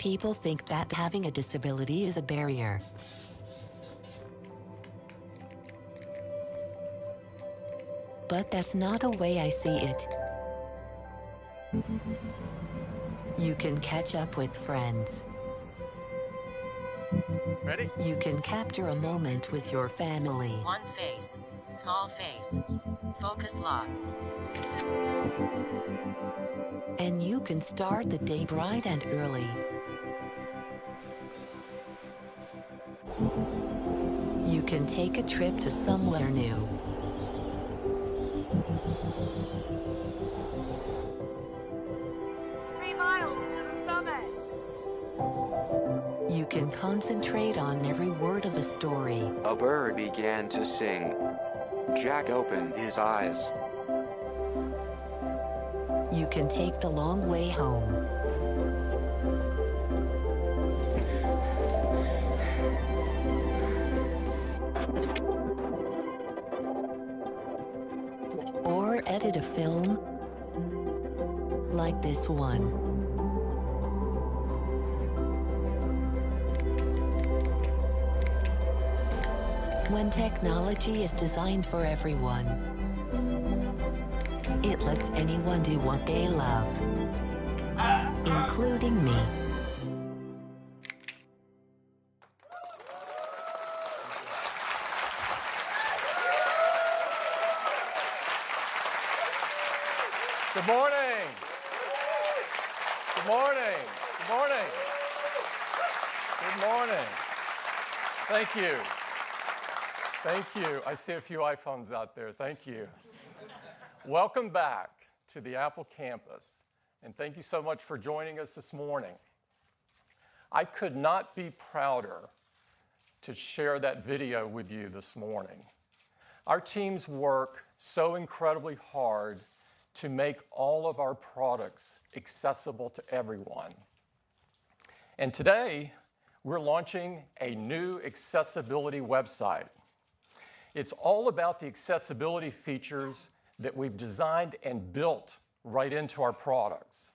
People think that having a disability is a barrier. But that's not the way I see it. You can catch up with friends. Ready? You can capture a moment with your family. One face, small face, focus lock. And you can start the day bright and early. You can take a trip to somewhere new. You can concentrate on every word of a story. A bird began to sing. Jack opened his eyes. You can take the long way home. Or edit a film like this one. When technology is designed for everyone, it lets anyone do what they love, including me. Good morning. Good morning. Good morning. Good morning. Thank you. Thank you. I see a few iPhones out there. Thank you. Welcome back to the Apple campus, and thank you so much for joining us this morning. I could not be prouder to share that video with you this morning. Our teams work so incredibly hard to make all of our products accessible to everyone. And today, we're launching a new accessibility website. It's all about the accessibility features that we've designed and built right into our products.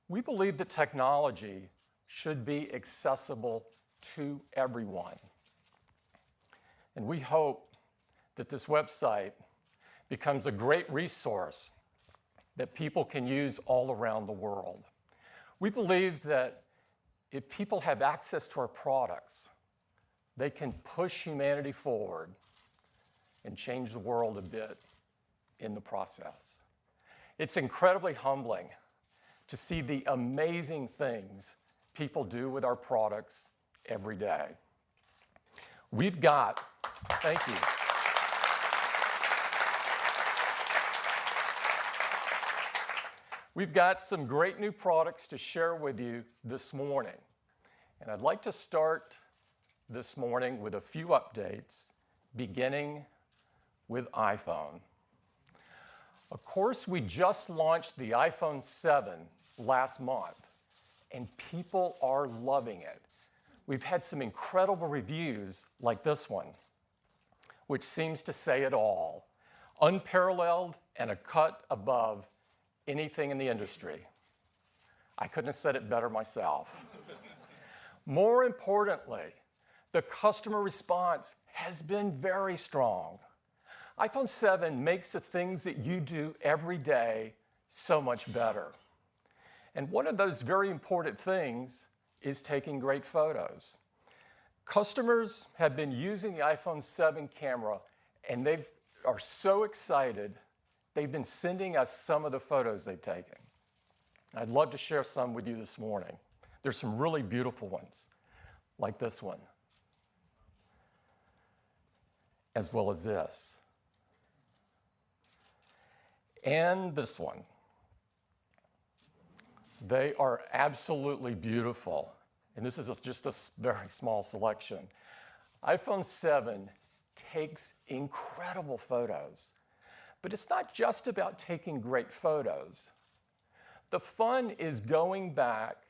We believe that technology should be accessible to everyone. And we hope that this website becomes a great resource that people can use all around the world. We believe that if people have access to our products, they can push humanity forward and change the world a bit in the process. It's incredibly humbling to see the amazing things people do with our products every day. We've got, thank you. We've got some great new products to share with you this morning. And I'd like to start this morning with a few updates, beginning with iPhone. Of course, we just launched the iPhone 7 last month, and people are loving it. We've had some incredible reviews like this one, which seems to say it all. Unparalleled and a cut above anything in the industry. I couldn't have said it better myself. More importantly, the customer response has been very strong. iPhone 7 makes the things that you do every day so much better. And one of those very important things is taking great photos. Customers have been using the iPhone 7 camera, and they are so excited, they've been sending us some of the photos they've taken. I'd love to share some with you this morning. There's some really beautiful ones, like this one, as well as this. And this one. They are absolutely beautiful. And this is just a very small selection. iPhone 7 takes incredible photos. But it's not just about taking great photos. The fun is going back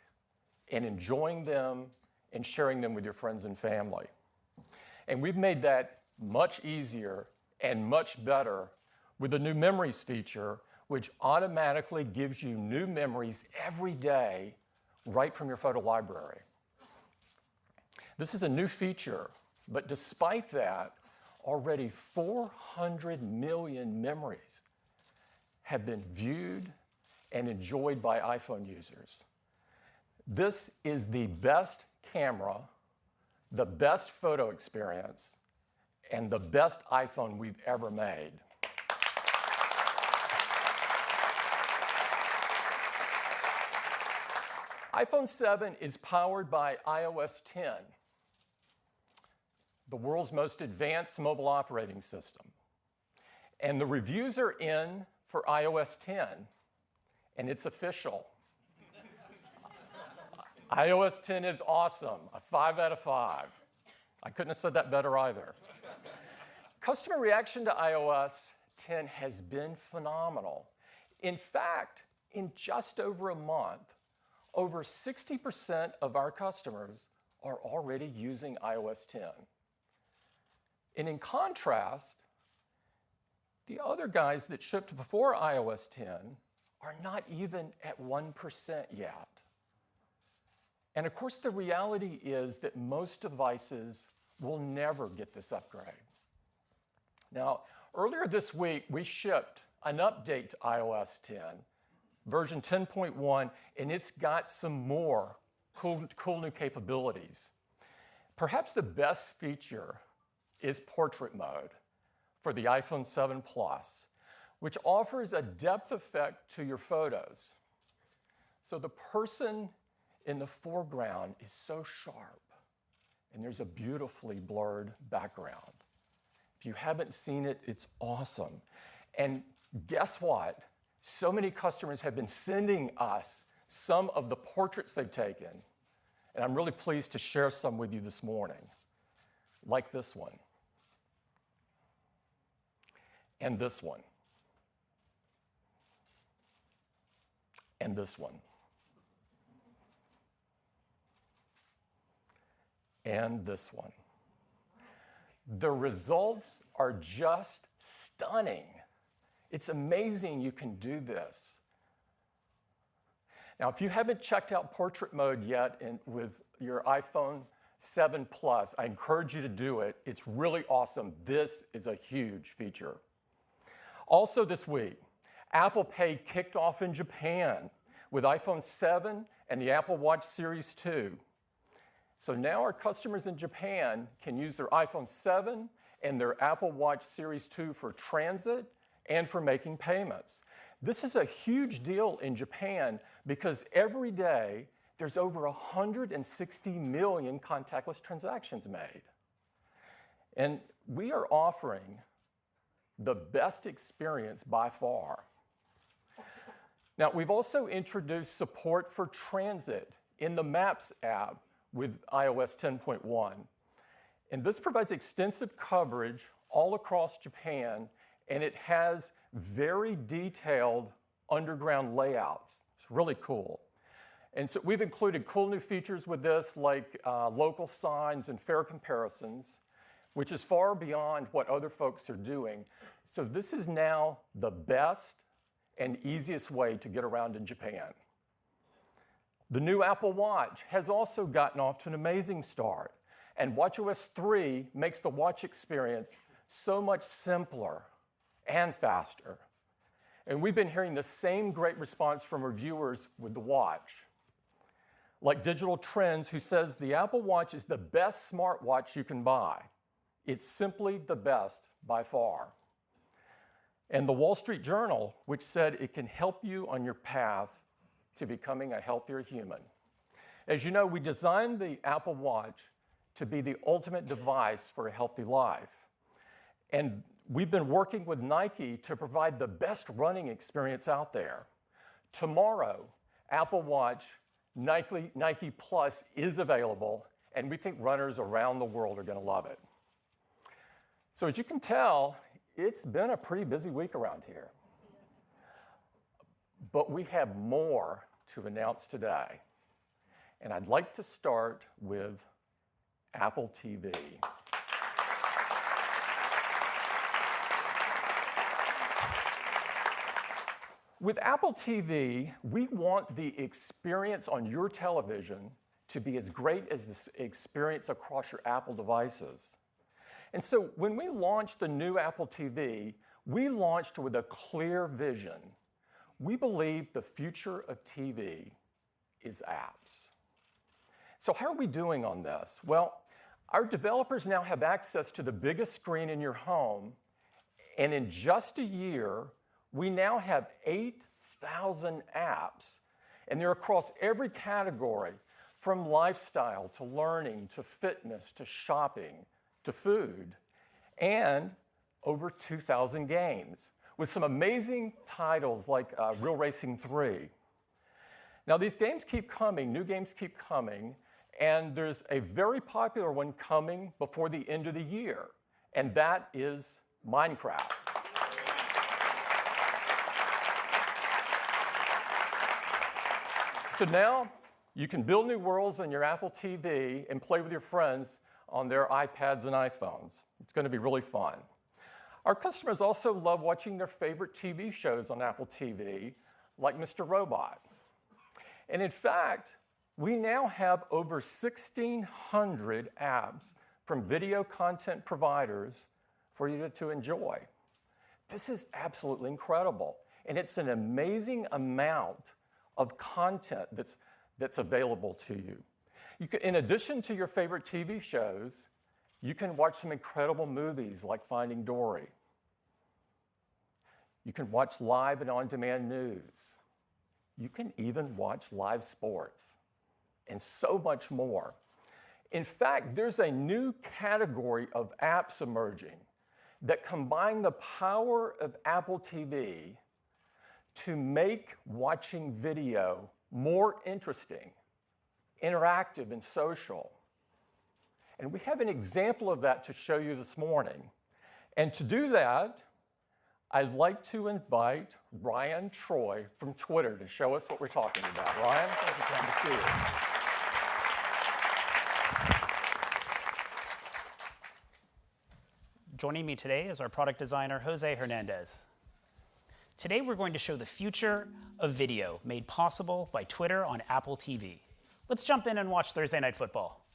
and enjoying them and sharing them with your friends and family. And we've made that much easier and much better with the new Memories feature, which automatically gives you new memories every day right from your photo library. This is a new feature, but despite that, already 400 million memories have been viewed and enjoyed by iPhone users. This is the best camera, the best photo experience, and the best iPhone we've ever made. iPhone 7 is powered by iOS 10, the world's most advanced mobile operating system. And the reviews are in for iOS 10, and it's official. iOS 10 is awesome, a 5 out of 5. I couldn't have said that better either. Customer reaction to iOS 10 has been phenomenal. In fact, in just over a month, over 60% of our customers are already using iOS 10. And in contrast, the other guys that shipped before iOS 10 are not even at 1% yet. And of course, the reality is that most devices will never get this upgrade. Now, earlier this week, we shipped an update to iOS 10, version 10.1, and it's got some more cool new capabilities. Perhaps the best feature is portrait mode for the iPhone 7 Plus, which offers a depth effect to your photos. So the person in the foreground is so sharp, and there's a beautifully blurred background. If you haven't seen it, it's awesome. And guess what? So many customers have been sending us some of the portraits they've taken, and I'm really pleased to share some with you this morning, like this one, and this one, and this one, and this one. The results are just stunning. It's amazing you can do this. Now, if you haven't checked out portrait mode yet with your iPhone 7 Plus, I encourage you to do it. It's really awesome. This is a huge feature. Also this week, Apple Pay kicked off in Japan with iPhone 7 and the Apple Watch Series 2. So now our customers in Japan can use their iPhone 7 and their Apple Watch Series 2 for transit and for making payments. This is a huge deal in Japan because every day there's over 160 million contactless transactions made. And we are offering the best experience by far. Now, we've also introduced support for transit in the Maps app with iOS 10.1. And this provides extensive coverage all across Japan, and it has very detailed underground layouts. It's really cool. And so we've included cool new features with this, like local signs and fare comparisons, which is far beyond what other folks are doing. So this is now the best and easiest way to get around in Japan. The new Apple Watch has also gotten off to an amazing start, and watchOS 3 makes the watch experience so much simpler and faster. And we've been hearing the same great response from reviewers with the watch. Like Digital Trends, who says the Apple Watch is the best smartwatch you can buy. It's simply the best by far. And the Wall Street Journal, which said it can help you on your path to becoming a healthier human. As you know, we designed the Apple Watch to be the ultimate device for a healthy life. And we've been working with Nike to provide the best running experience out there. Tomorrow, Apple Watch Nike Plus is available, and we think runners around the world are going to love it. So as you can tell, it's been a pretty busy week around here. But we have more to announce today. And I'd like to start with Apple TV. With Apple TV, we want the experience on your television to be as great as the experience across your Apple devices. And so when we launched the new Apple TV, we launched with a clear vision. We believe the future of TV is apps. So how are we doing on this? Well, our developers now have access to the biggest screen in your home, and in just a year, we now have 8,000 apps, and they're across every category, from lifestyle to learning to fitness to shopping to food, and over 2,000 games, with some amazing titles like Real Racing 3. Now, these games keep coming, new games keep coming, and there's a very popular one coming before the end of the year, and that is Minecraft. So now you can build new worlds on your Apple TV and play with your friends on their iPads and iPhones. It's going to be really fun. Our customers also love watching their favorite TV shows on Apple TV, like Mr. Robot. And in fact, we now have over 1,600 apps from video content providers for you to enjoy. This is absolutely incredible. And it's an amazing amount of content that's available to you. In addition to your favorite TV shows, you can watch some incredible movies like Finding Dory. You can watch live and on-demand news. You can even watch live sports and so much more. In fact, there's a new category of apps emerging that combine the power of Apple TV to make watching video more interesting, interactive, and social. And we have an example of that to show you this morning. And to do that, I'd like to invite Ryan Troy from Twitter to show us what we're talking about. Ryan, thank you. Glad to see you. Joining me today is our product designer, Jose Hernandez. Today we're going to show the future of video made possible by Twitter on Apple TV. Let's jump in and watch Thursday Night Football.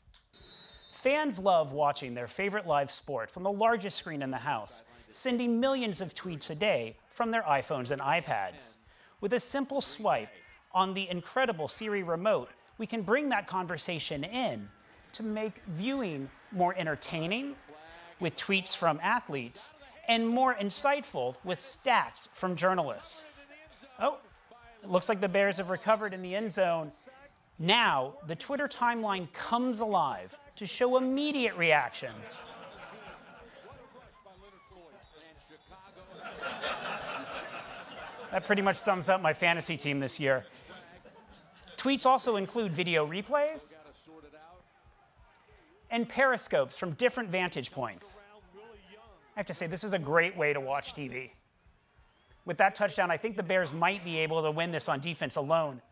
Fans love watching their favorite live sports on the largest screen in the house, sending millions of tweets a day from their iPhones and iPads. With a simple swipe on the incredible Siri remote, we can bring that conversation in to make viewing more entertaining with tweets from athletes and more insightful with stats from journalists. Oh, it looks like the Bears have recovered in the end zone. Now, the Twitter timeline comes alive to show immediate reactions. That pretty much sums up my fantasy team this year. Tweets also include video replays and periscopes from different vantage points. I have to say, this is a great way to watch TV. With that touchdown, I think the Bears might be able to win this on defense alone.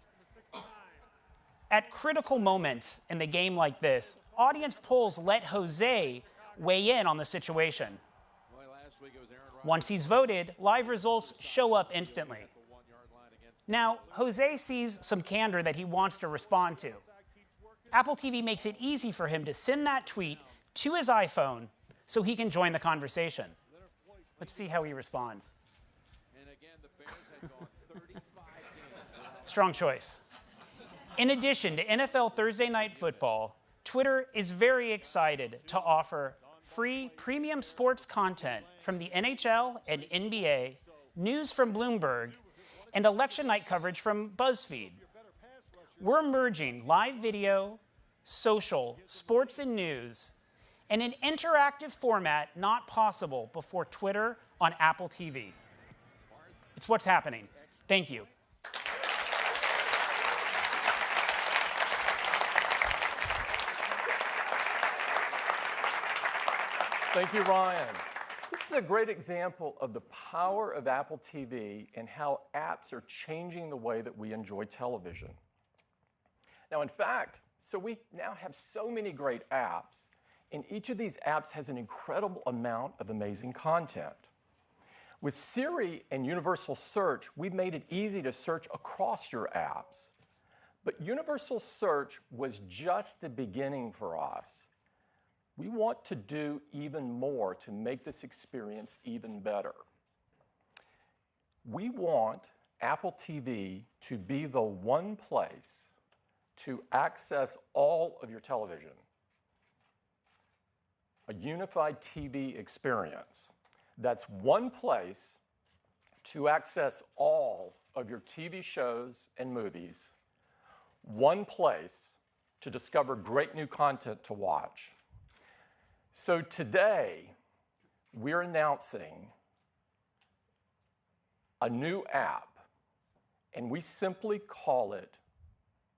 At critical moments in the game like this, audience polls let Jose weigh in on the situation. Once he's voted, live results show up instantly. Now, Jose sees some candor that he wants to respond to. Apple TV makes it easy for him to send that tweet to his iPhone so he can join the conversation. Let's see how he responds. Strong choice. In addition to NFL Thursday Night Football, Twitter is very excited to offer free premium sports content from the NHL and NBA, news from Bloomberg, and election night coverage from BuzzFeed. We're merging live video, social, sports, and news in an interactive format not possible before Twitter on Apple TV. It's what's happening. Thank you. Thank you, Ryan. This is a great example of the power of Apple TV and how apps are changing the way that we enjoy television. Now, in fact, so we now have so many great apps, and each of these apps has an incredible amount of amazing content. With Siri and Universal Search, we've made it easy to search across your apps. But Universal Search was just the beginning for us. We want to do even more to make this experience even better. We want Apple TV to be the one place to access all of your television. A unified TV experience. That's one place to access all of your TV shows and movies. One place to discover great new content to watch. So today, we're announcing a new app, and we simply call it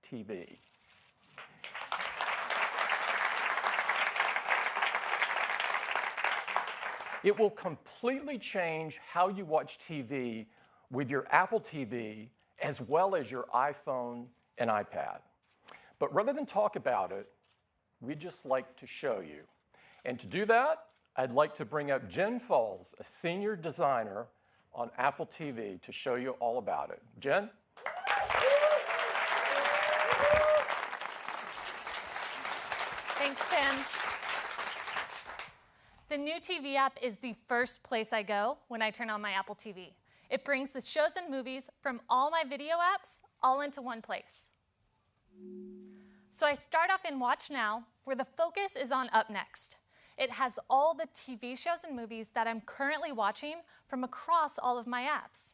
TV. It will completely change how you watch TV with your Apple TV as well as your iPhone and iPad. But rather than talk about it, we'd just like to show you. And to do that, I'd like to bring up Jen Foles, a senior designer on Apple TV, to show you all about it. Jen? Thanks, Tim. The new TV app is the first place I go when I turn on my Apple TV. It brings the shows and movies from all my video apps all into one place. So I start off in Watch Now, where the focus is on Up Next. It has all the TV shows and movies that I'm currently watching from across all of my apps.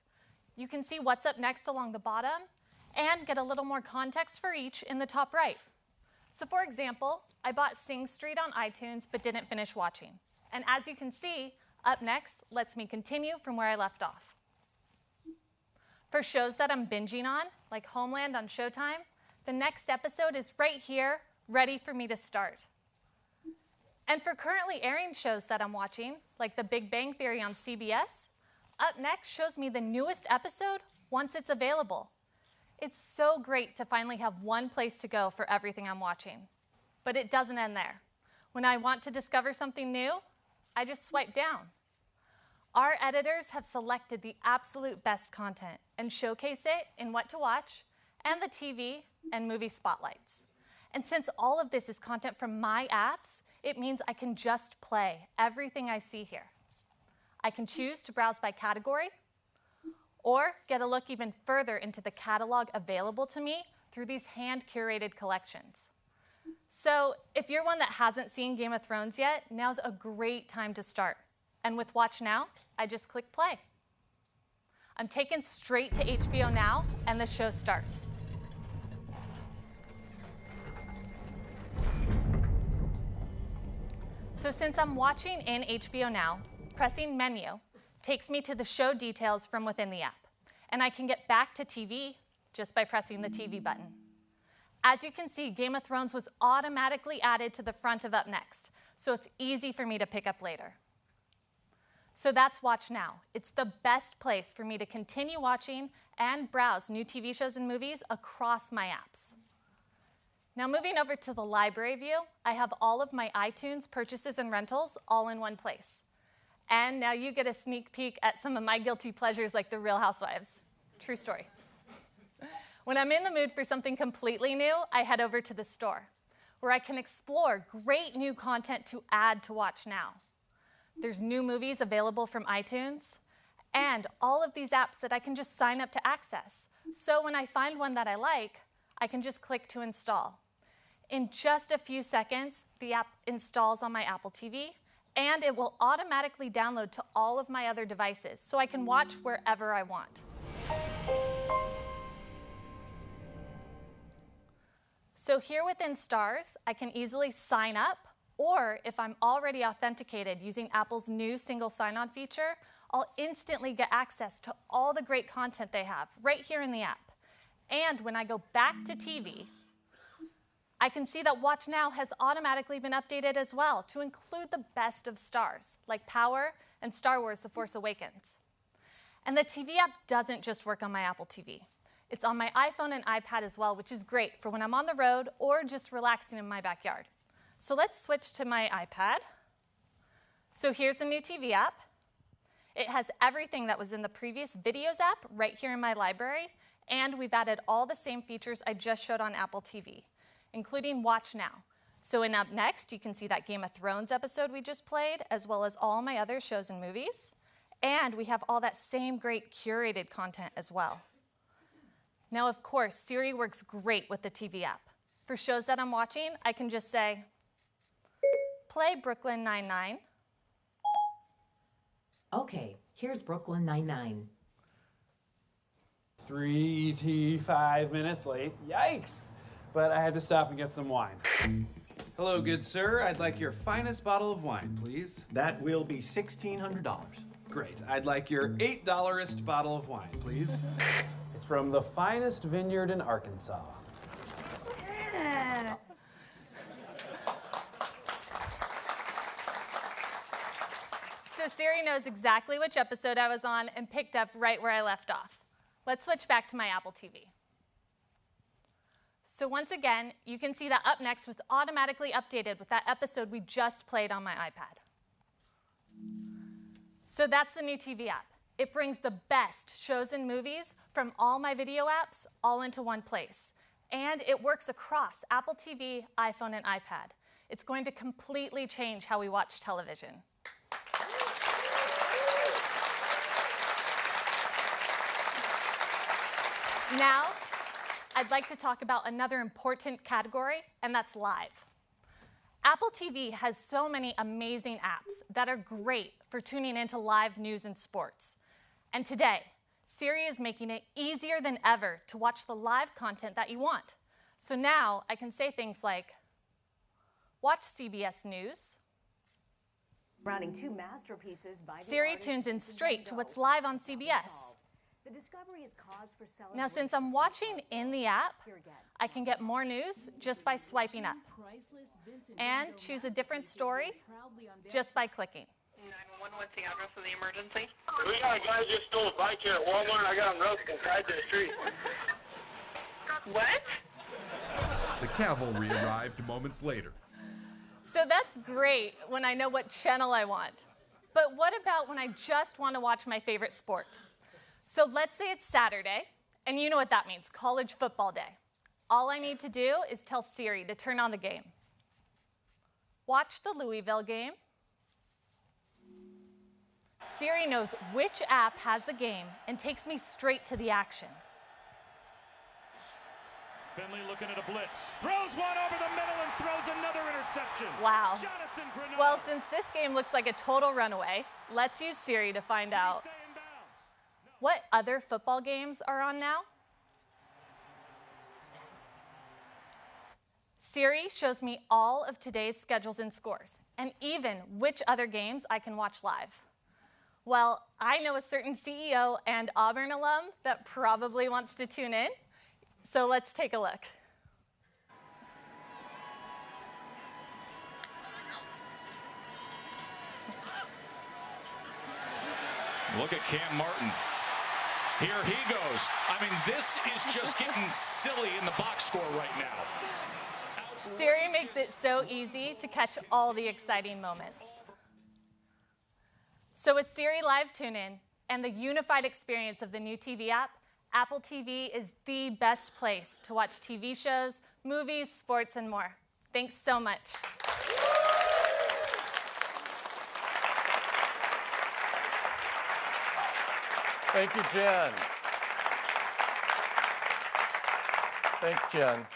You can see what's up next along the bottom and get a little more context for each in the top right. So for example, I bought Sing Street on iTunes but didn't finish watching. And as you can see, Up Next lets me continue from where I left off. For shows that I'm binging on, like Homeland on Showtime, the next episode is right here, ready for me to start. And for currently airing shows that I'm watching, like The Big Bang Theory on CBS, Up Next shows me the newest episode once it's available. It's so great to finally have one place to go for everything I'm watching. But it doesn't end there. When I want to discover something new, I just swipe down. Our editors have selected the absolute best content and showcase it in What to Watch and the TV and movie spotlights. And since all of this is content from my apps, it means I can just play everything I see here. I can choose to browse by category or get a look even further into the catalog available to me through these hand-curated collections. So if you're one that hasn't seen Game of Thrones yet, now's a great time to start. And with Watch Now, I just click play. I'm taken straight to HBO Now, and the show starts. So since I'm watching in HBO Now, pressing Menu takes me to the show details from within the app. And I can get back to TV just by pressing the TV button. As you can see, Game of Thrones was automatically added to the front of Up Next, so it's easy for me to pick up later. So that's Watch Now. It's the best place for me to continue watching and browse new TV shows and movies across my apps. Now moving over to the library view, I have all of my iTunes purchases and rentals all in one place. And now you get a sneak peek at some of my guilty pleasures like The Real Housewives. True story. When I'm in the mood for something completely new, I head over to the store, where I can explore great new content to add to Watch Now. There's new movies available from iTunes, and all of these apps that I can just sign up to access. So when I find one that I like, I can just click to install. In just a few seconds, the app installs on my Apple TV, and it will automatically download to all of my other devices, so I can watch wherever I want. So here within Stars, I can easily sign up, or if I'm already authenticated using Apple's new single sign-on feature, I'll instantly get access to all the great content they have right here in the app. And when I go back to TV, I can see that Watch Now has automatically been updated as well to include the best of Stars, like Power and Star Wars: The Force Awakens. And the TV app doesn't just work on my Apple TV. It's on my iPhone and iPad as well, which is great for when I'm on the road or just relaxing in my backyard. So let's switch to my iPad. So here's the new TV app. It has everything that was in the previous Videos app right here in my library, and we've added all the same features I just showed on Apple TV, including Watch Now. So in Up Next, you can see that Game of Thrones episode we just played, as well as all my other shows and movies. And we have all that same great curated content as well. Now, of course, Siri works great with the TV app. For shows that I'm watching, I can just say, play Brooklyn Nine-Nine. Okay, here's Brooklyn Nine-Nine. 5 minutes late. Yikes! But I had to stop and get some wine. Hello, good sir. I'd like your finest bottle of wine, please. That will be $1,600. Great. I'd like your $8-est bottle of wine, please. It's from the finest vineyard in Arkansas. So Siri knows exactly which episode I was on and picked up right where I left off. Let's switch back to my Apple TV. So once again, you can see that Up Next was automatically updated with that episode we just played on my iPad. So that's the new TV app. It brings the best shows and movies from all my video apps all into one place. And it works across Apple TV, iPhone, and iPad. It's going to completely change how we watch television. Now, I'd like to talk about another important category, and that's live. Apple TV has so many amazing apps that are great for tuning into live news and sports. And today, Siri is making it easier than ever to watch the live content that you want. So now I can say things like, watch CBS News. Crowning two masterpieces by Siri tunes in straight to what's live on CBS. The discovery is cause for celebration. Now, since I'm watching in the app, I can get more news just by swiping up and choose a different story just by clicking. 911, what's the address of the emergency? We got a guy just stole a bike here at Walmart. I got him roped and tied to the street. What? The cavalry arrived moments later. So that's great when I know what channel I want. But what about when I just want to watch my favorite sport? So let's say it's Saturday, and you know what that means, college football day. All I need to do is tell Siri to turn on the game. Watch the Louisville game. Siri knows which app has the game and takes me straight to the action. Finley looking at a blitz, throws one over the middle and throws another interception. Wow. Well, since this game looks like a total runaway, let's use Siri to find out what other football games are on now. Siri shows me all of today's schedules and scores, and even which other games I can watch live. Well, I know a certain CEO and Auburn alum that probably wants to tune in, so let's take a look. Look at Cam Martin. Here he goes. I mean, this is just getting silly in the box score right now. Siri makes it so easy to catch all the exciting moments. So with Siri Live Tune-In and the unified experience of the new TV app, Apple TV is the best place to watch TV shows, movies, sports, and more. Thanks so much. Thank you, Jen. Thanks, Jen.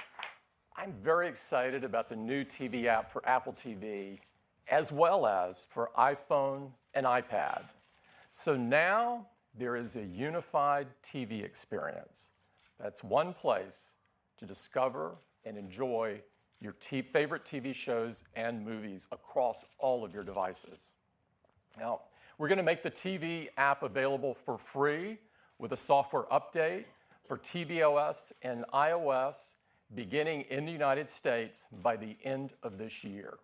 I'm very excited about the new TV app for Apple TV, as well as for iPhone and iPad. So now there is a unified TV experience. That's one place to discover and enjoy your favorite TV shows and movies across all of your devices. Now, we're going to make the TV app available for free with a software update for tvOS and iOS beginning in the United States by the end of this year.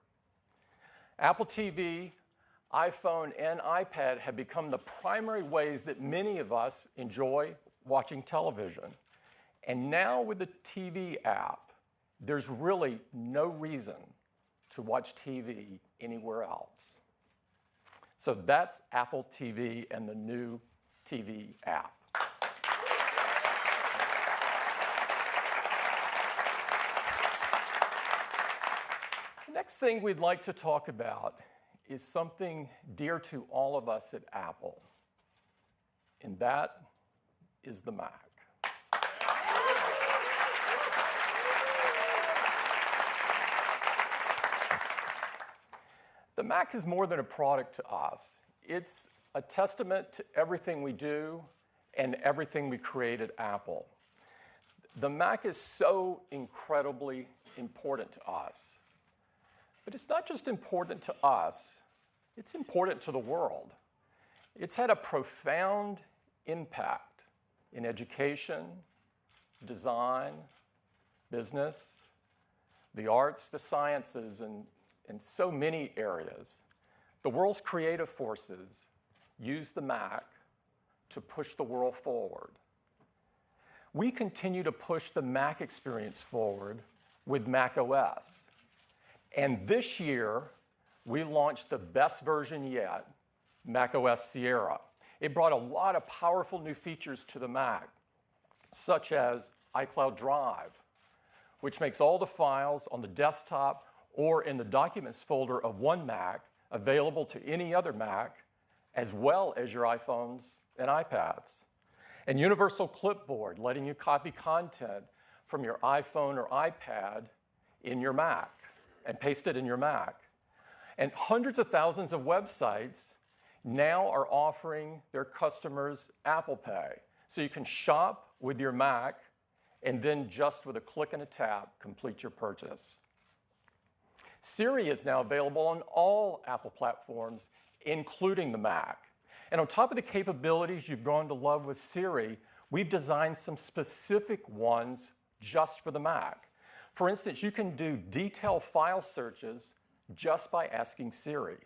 Apple TV, iPhone, and iPad have become the primary ways that many of us enjoy watching television. And now with the TV app, there's really no reason to watch TV anywhere else. So that's Apple TV and the new TV app. The next thing we'd like to talk about is something dear to all of us at Apple, and that is the Mac. The Mac is more than a product to us. It's a testament to everything we do and everything we create at Apple. The Mac is so incredibly important to us. But it's not just important to us, it's important to the world. It's had a profound impact in education, design, business, the arts, the sciences, and in so many areas. The world's creative forces use the Mac to push the world forward. We continue to push the Mac experience forward with Mac OS. And this year, we launched the best version yet, Mac OS Sierra. It brought a lot of powerful new features to the Mac, such as iCloud Drive, which makes all the files on the desktop or in the Documents folder of one Mac available to any other Mac, as well as your iPhones and iPads. And Universal Clipboard, letting you copy content from your iPhone or iPad in your Mac and paste it in your Mac. And hundreds of thousands of websites now are offering their customers Apple Pay. So you can shop with your Mac and then just with a click and a tap, complete your purchase. Siri is now available on all Apple platforms, including the Mac. And on top of the capabilities you've grown to love with Siri, we've designed some specific ones just for the Mac. For instance, you can do detailed file searches just by asking Siri.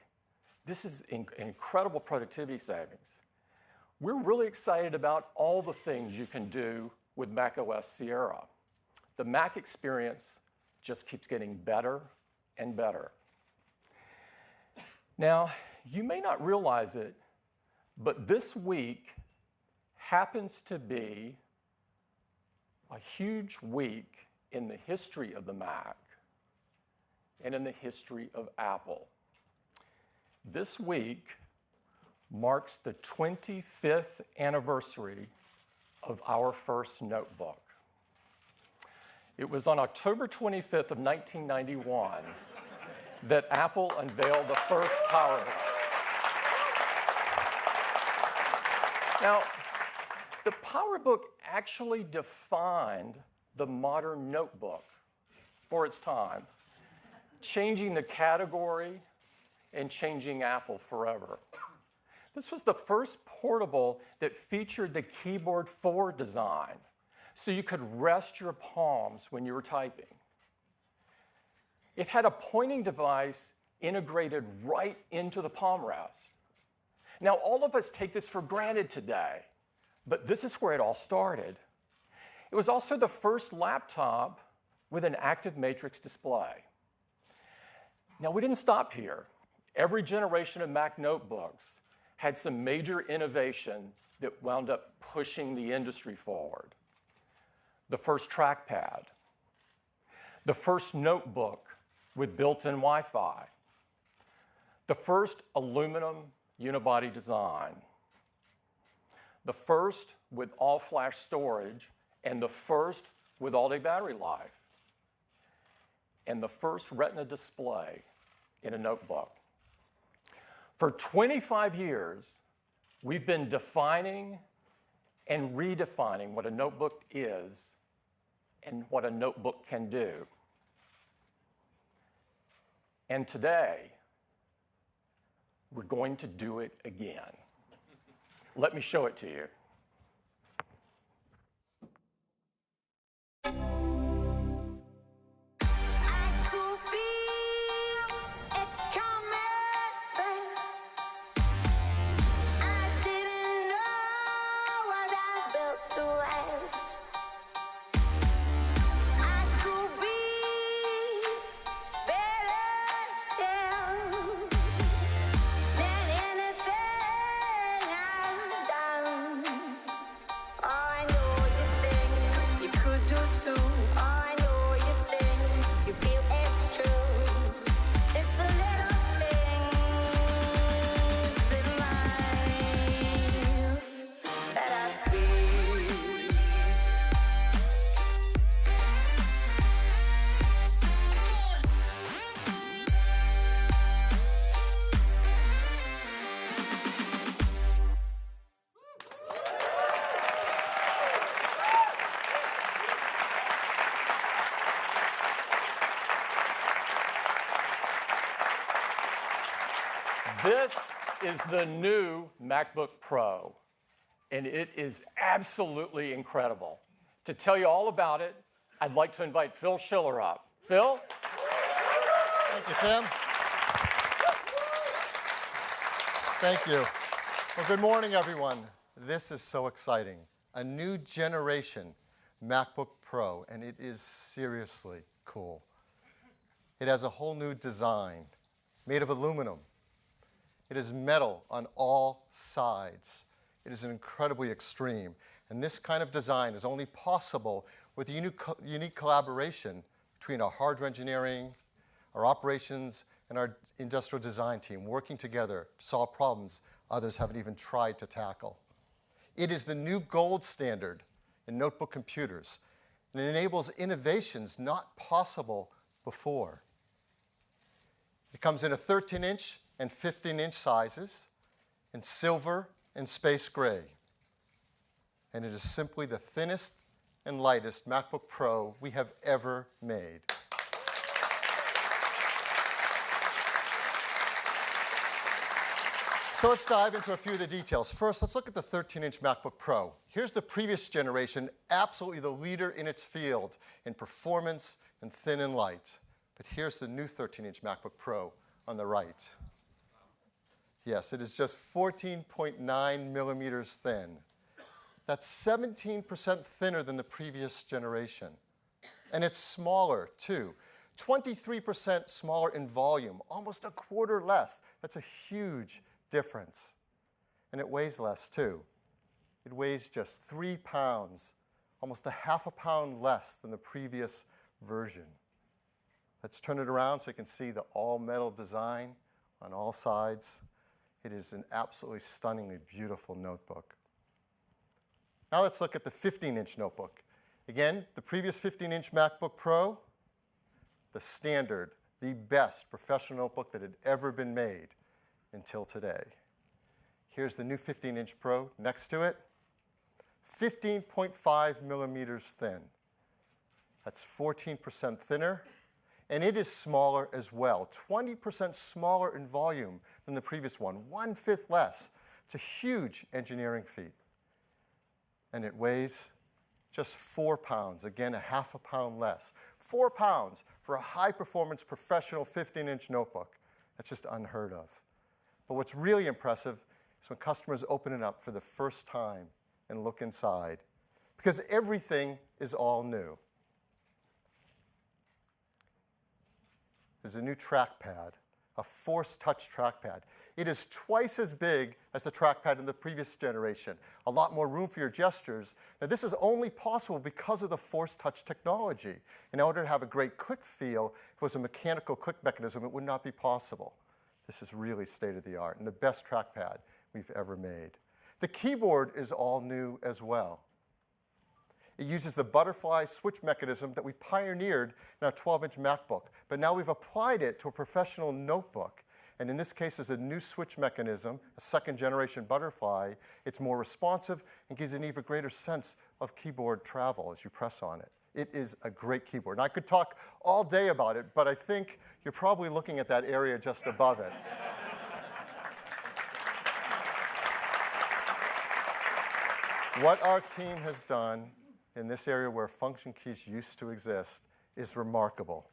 This is incredible productivity savings. We're really excited about all the things you can do with Mac OS Sierra. The Mac experience just keeps getting better and better. Now, you may not realize it, but this week happens to be a huge week in the history of the Mac and in the history of Apple. This week marks the 25th anniversary of our first notebook. It was on October 25th of 1991 that Apple unveiled the first PowerBook. Now, the PowerBook actually defined the modern notebook for its time, changing the category and changing Apple forever. This was the first portable that featured the keyboard forward design, so you could rest your palms when you were typing. It had a pointing device integrated right into the palm rest. Now, all of us take this for granted today, but this is where it all started. It was also the first laptop with an active matrix display. Now, we didn't stop here. Every generation of Mac notebooks had some major innovation that wound up pushing the industry forward. The first trackpad, the first notebook with built-in Wi-Fi, the first aluminum unibody design, the first with all-flash storage, and the first with all-day battery life, and the first Retina display in a notebook. For 25 years, we've been defining and redefining what a notebook is and what a notebook can do. And today, we're going to do it again. Let me show it to you. This is the new MacBook Pro, and it is absolutely incredible. To tell you all about it, I'd like to invite Phil Schiller up. Phil? Thank you, Tim. Thank you. Well, good morning, everyone. This is so exciting. A new generation MacBook Pro, and it is seriously cool. It has a whole new design made of aluminum. It is metal on all sides. It is incredibly extreme. And this kind of design is only possible with a unique collaboration between our hardware engineering, our operations, and our industrial design team working together to solve problems others haven't even tried to tackle. It is the new gold standard in notebook computers, and it enables innovations not possible before. It comes in a 13-inch and 15-inch sizes, in silver and space gray. And it is simply the thinnest and lightest MacBook Pro we have ever made. So let's dive into a few of the details. First, let's look at the 13-inch MacBook Pro. Here's the previous generation, absolutely the leader in its field in performance and thin and light. But here's the new 13-inch MacBook Pro on the right. Yes, it is just 14.9 millimeters thin. That's 17% thinner than the previous generation. And it's smaller, too. 23% smaller in volume, almost a quarter less. That's a huge difference. And it weighs less, too. It weighs just 3 pounds, almost a half a pound less than the previous version. Let's turn it around so you can see the all-metal design on all sides. It is an absolutely stunningly beautiful notebook. Now let's look at the 15-inch notebook. Again, the previous 15-inch MacBook Pro, the standard, the best professional notebook that had ever been made until today. Here's the new 15-inch Pro next to it. 15.5 millimeters thin. That's 14% thinner. And it is smaller as well, 20% smaller in volume than the previous one, 1/5 less. It's a huge engineering feat. And it weighs just 4 pounds, again, a half a pound less. 4 pounds for a high-performance professional 15-inch notebook. That's just unheard of. But what's really impressive is when customers open it up for the first time and look inside, because everything is all new. There's a new trackpad, a Force Touch trackpad. It is twice as big as the trackpad in the previous generation. A lot more room for your gestures. Now, this is only possible because of the Force Touch technology. In order to have a great click feel, if it was a mechanical click mechanism, it would not be possible. This is really state-of-the-art and the best trackpad we've ever made. The keyboard is all new as well. It uses the butterfly switch mechanism that we pioneered in our 12-inch MacBook, but now we've applied it to a professional notebook. And in this case, there's a new switch mechanism, a second-generation butterfly. It's more responsive and gives an even greater sense of keyboard travel as you press on it. It is a great keyboard. And I could talk all day about it, but I think you're probably looking at that area just above it. What our team has done in this area where function keys used to exist is remarkable.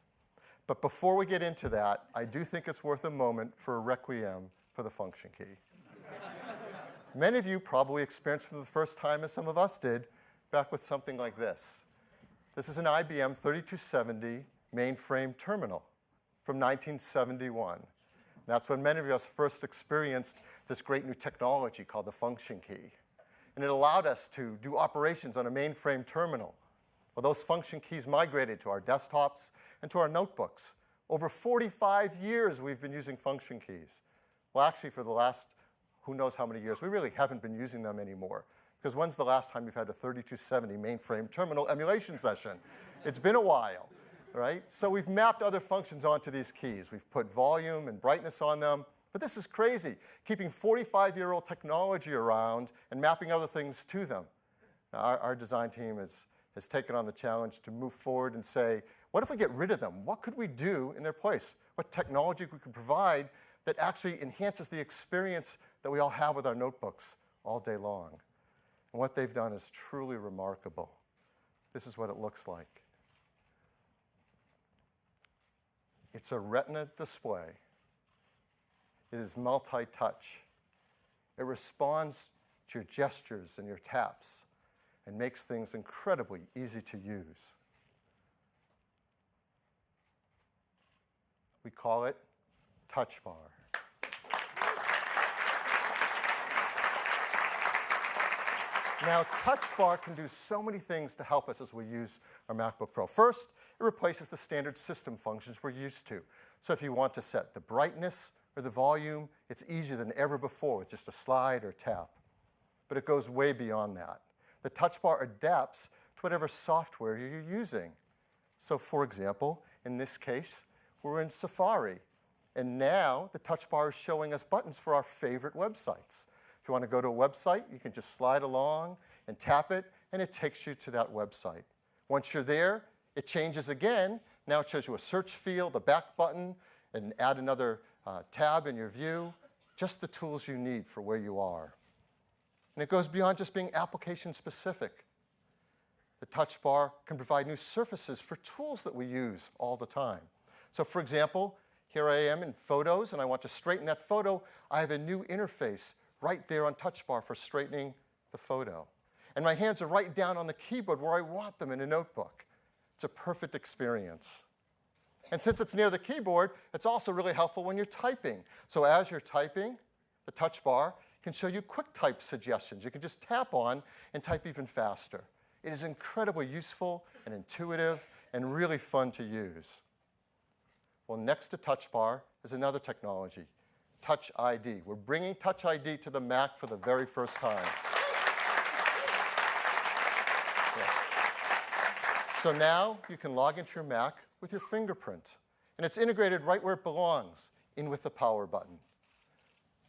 But before we get into that, I do think it's worth a moment for a requiem for the function key. Many of you probably experienced for the first time, as some of us did, back with something like this. This is an IBM 3270 mainframe terminal from 1971. That's when many of us first experienced this great new technology called the function key. And it allowed us to do operations on a mainframe terminal. Well, those function keys migrated to our desktops and to our notebooks. Over 45 years we've been using function keys. Well, actually, for the last who knows how many years, we really haven't been using them anymore. Because when's the last time you've had a 3270 mainframe terminal emulation session? It's been a while, right? So we've mapped other functions onto these keys. We've put volume and brightness on them. But this is crazy, keeping 45-year-old technology around and mapping other things to them. Now, our design team has taken on the challenge to move forward and say, what if we get rid of them? What could we do in their place? What technology we could provide that actually enhances the experience that we all have with our notebooks all day long. And what they've done is truly remarkable. This is what it looks like. It's a Retina display. It is multi-touch. It responds to your gestures and your taps and makes things incredibly easy to use. We call it Touch Bar. Now, Touch Bar can do so many things to help us as we use our MacBook Pro. First, it replaces the standard system functions we're used to. So if you want to set the brightness or the volume, it's easier than ever before with just a slide or tap. But it goes way beyond that. The Touch Bar adapts to whatever software you're using. So for example, in this case, we're in Safari. And now the Touch Bar is showing us buttons for our favorite websites. If you want to go to a website, you can just slide along and tap it, and it takes you to that website. Once you're there, it changes again. Now it shows you a search field, a back button, and add another tab in your view. Just the tools you need for where you are. And it goes beyond just being application specific. The Touch Bar can provide new surfaces for tools that we use all the time. So for example, here I am in Photos, and I want to straighten that photo. I have a new interface right there on Touch Bar for straightening the photo. And my hands are right down on the keyboard where I want them in a notebook. It's a perfect experience. And since it's near the keyboard, it's also really helpful when you're typing. So as you're typing, the Touch Bar can show you quick type suggestions. You can just tap on and type even faster. It is incredibly useful and intuitive and really fun to use. Well, next to Touch Bar is another technology, Touch ID. We're bringing Touch ID to the Mac for the very first time. Yeah. So now you can log into your Mac with your fingerprint. And it's integrated right where it belongs, in with the power button.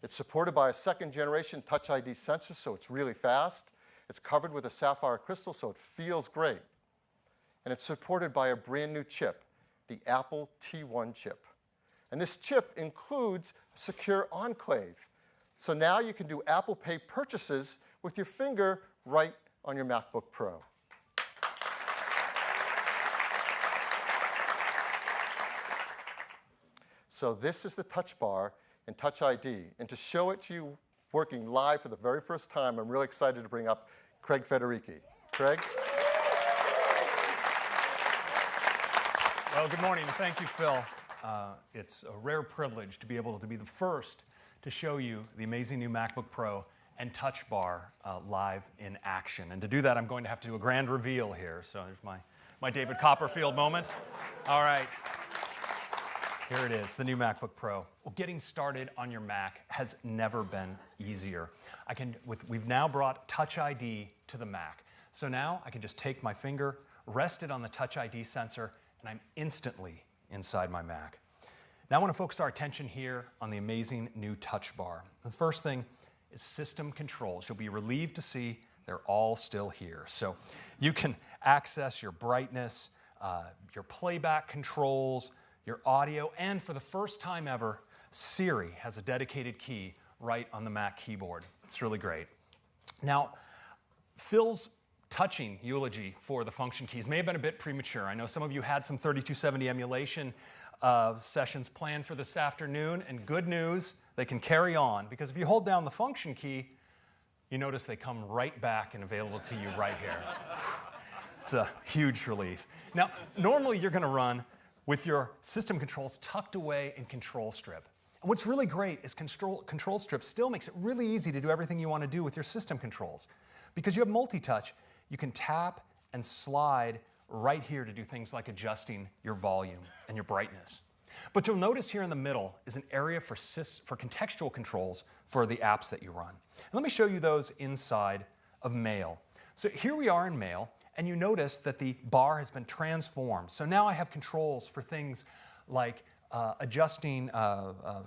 It's supported by a second-generation Touch ID sensor, so it's really fast. It's covered with a sapphire crystal, so it feels great. And it's supported by a brand new chip, the Apple T1 chip. And this chip includes a secure enclave. So now you can do Apple Pay purchases with your finger right on your MacBook Pro. So this is the Touch Bar and Touch ID. And to show it to you working live for the very first time, I'm really excited to bring up Craig Federici. Craig? Well, good morning. Thank you, Phil. It's a rare privilege to be able to be the first to show you the amazing new MacBook Pro and Touch Bar live in action. And to do that, I'm going to have to do a grand reveal here. So there's my David Copperfield moment. All right. Here it is, the new MacBook Pro. Well, getting started on your Mac has never been easier. We've now brought Touch ID to the Mac. So now I can just take my finger, rest it on the Touch ID sensor, and I'm instantly inside my Mac. Now I want to focus our attention here on the amazing new Touch Bar. The first thing is system controls. You'll be relieved to see they're all still here. So you can access your brightness, your playback controls, your audio, and for the first time ever, Siri has a dedicated key right on the Mac keyboard. It's really great. Now, Phil's touching eulogy for the function keys may have been a bit premature. I know some of you had some 3270 emulation sessions planned for this afternoon, and good news, they can carry on, because if you hold down the function key, you notice they come right back and available to you right here. It's a huge relief. Now, normally you're going to run with your system controls tucked away in Control Strip. And what's really great is Control Strip still makes it really easy to do everything you want to do with your system controls. Because you have multi-touch, you can tap and slide right here to do things like adjusting your volume and your brightness. But you'll notice here in the middle is an area for contextual controls for the apps that you run. And let me show you those inside of Mail. So here we are in Mail, and you notice that the bar has been transformed. So now I have controls for things like adjusting,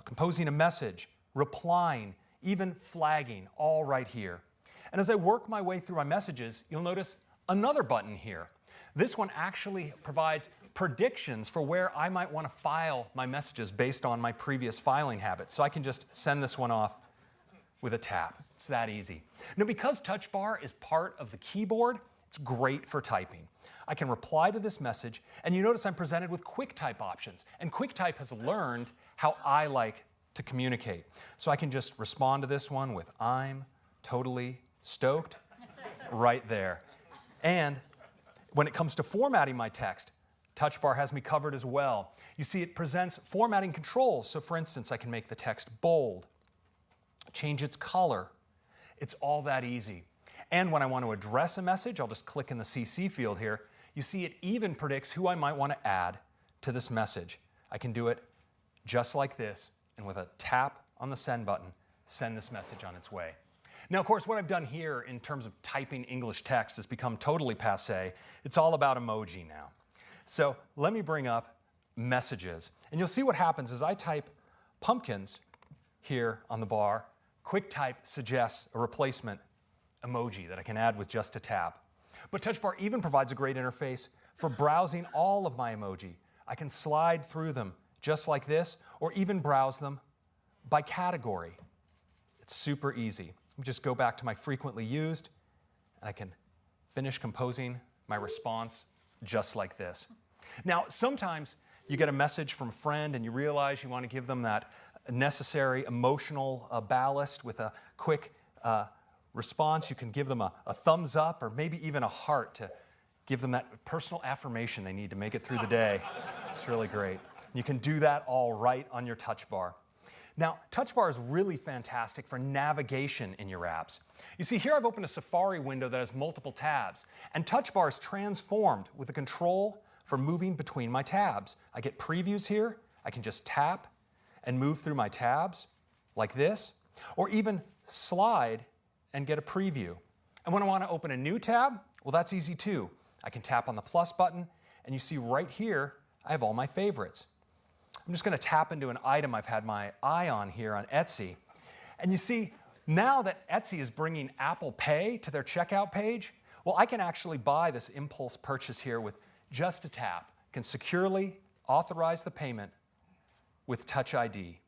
composing a message, replying, even flagging, all right here. And as I work my way through my messages, you'll notice another button here. This one actually provides predictions for where I might want to file my messages based on my previous filing habits. So I can just send this one off with a tap. It's that easy. Now, because Touch Bar is part of the keyboard, it's great for typing. I can reply to this message, and you notice I'm presented with QuickType options. And QuickType has learned how I like to communicate. So I can just respond to this one with "I'm totally stoked" right there. And when it comes to formatting my text, Touch Bar has me covered as well. You see, it presents formatting controls. So for instance, I can make the text bold, change its color. It's all that easy. And when I want to address a message, I'll just click in the CC field here. You see, it even predicts who I might want to add to this message. I can do it just like this, and with a tap on the send button, send this message on its way. Now, of course, what I've done here in terms of typing English text has become totally passé. It's all about emoji now. So let me bring up messages. And you'll see what happens as I type pumpkins here on the bar. QuickType suggests a replacement emoji that I can add with just a tap. But Touch Bar even provides a great interface for browsing all of my emoji. I can slide through them just like this, or even browse them by category. It's super easy. Let me just go back to my frequently used, and I can finish composing my response just like this. Now, sometimes you get a message from a friend and you realize you want to give them that necessary emotional ballast with a quick response. You can give them a thumbs up or maybe even a heart to give them that personal affirmation they need to make it through the day. It's really great. You can do that all right on your Touch Bar. Now, Touch Bar is really fantastic for navigation in your apps. You see, here I've opened a Safari window that has multiple tabs, and Touch Bar is transformed with a control for moving between my tabs. I get previews here. I can just tap and move through my tabs like this, or even slide and get a preview. And when I want to open a new tab, well, that's easy too. I can tap on the plus button, and you see right here, I have all my favorites. I'm just going to tap into an item I've had my eye on here on Etsy. And you see, now that Etsy is bringing Apple Pay to their checkout page, well, I can actually buy this impulse purchase here with just a tap. I can securely authorize the payment with Touch ID.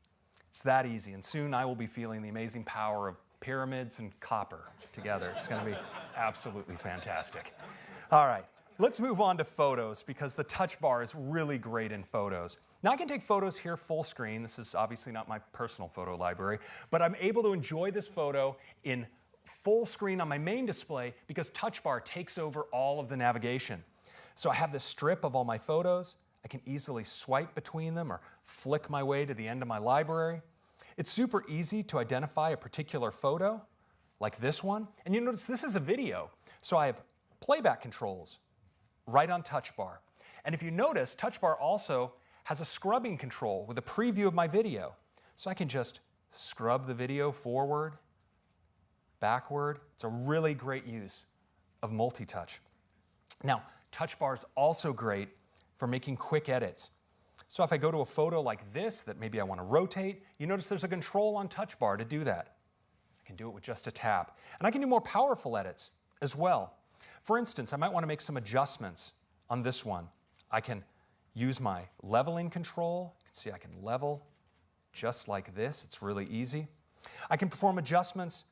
It's that easy, and soon I will be feeling the amazing power of pyramids and copper together. It's going to be absolutely fantastic. All right, let's move on to photos because the Touch Bar is really great in photos. Now I can take photos here full screen. This is obviously not my personal photo library, but I'm able to enjoy this photo in full screen on my main display because Touch Bar takes over all of the navigation. So I have this strip of all my photos. I can easily swipe between them or flick my way to the end of my library. It's super easy to identify a particular photo, like this one. And you notice this is a video. So I have playback controls right on Touch Bar. And if you notice, Touch Bar also has a scrubbing control with a preview of my video. So I can just scrub the video forward, backward. It's a really great use of multi-touch. Now, Touch Bar is also great for making quick edits. So if I go to a photo like this that maybe I want to rotate, you notice there's a control on Touch Bar to do that. I can do it with just a tap. And I can do more powerful edits as well. For instance, I might want to make some adjustments on this one. I can use my leveling control. You can see I can level just like this. It's really easy. I can perform adjustments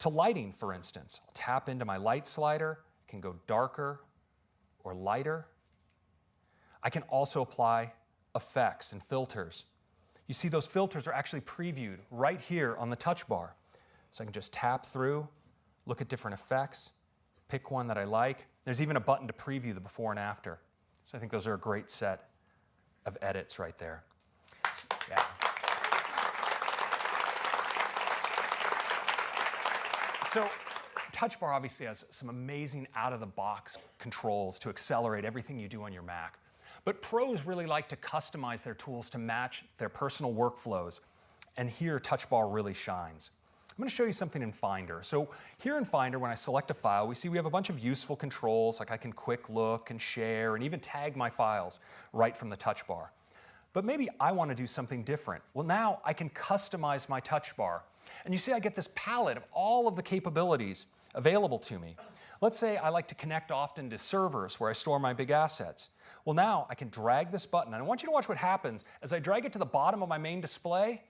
to lighting, for instance. I'll tap into my light slider. I can go darker or lighter. I can also apply effects and filters. You see those filters are actually previewed right here on the Touch Bar. So I can just tap through, look at different effects, pick one that I like. There's even a button to preview the before and after. So I think those are a great set of edits right there. Yeah. So Touch Bar obviously has some amazing out-of-the-box controls to accelerate everything you do on your Mac. But pros really like to customize their tools to match their personal workflows. And here, Touch Bar really shines. I'm going to show you something in Finder. So here in Finder, when I select a file, we have a bunch of useful controls, like I can quick look and share and even tag my files right from the Touch Bar. But maybe I want to do something different. Well, now I can customize my Touch Bar. And you see I get this palette of all of the capabilities available to me. Let's say I like to connect often to servers where I store my big assets. Well, now I can drag this button, and I want you to watch what happens. As I drag it to the bottom of my main display,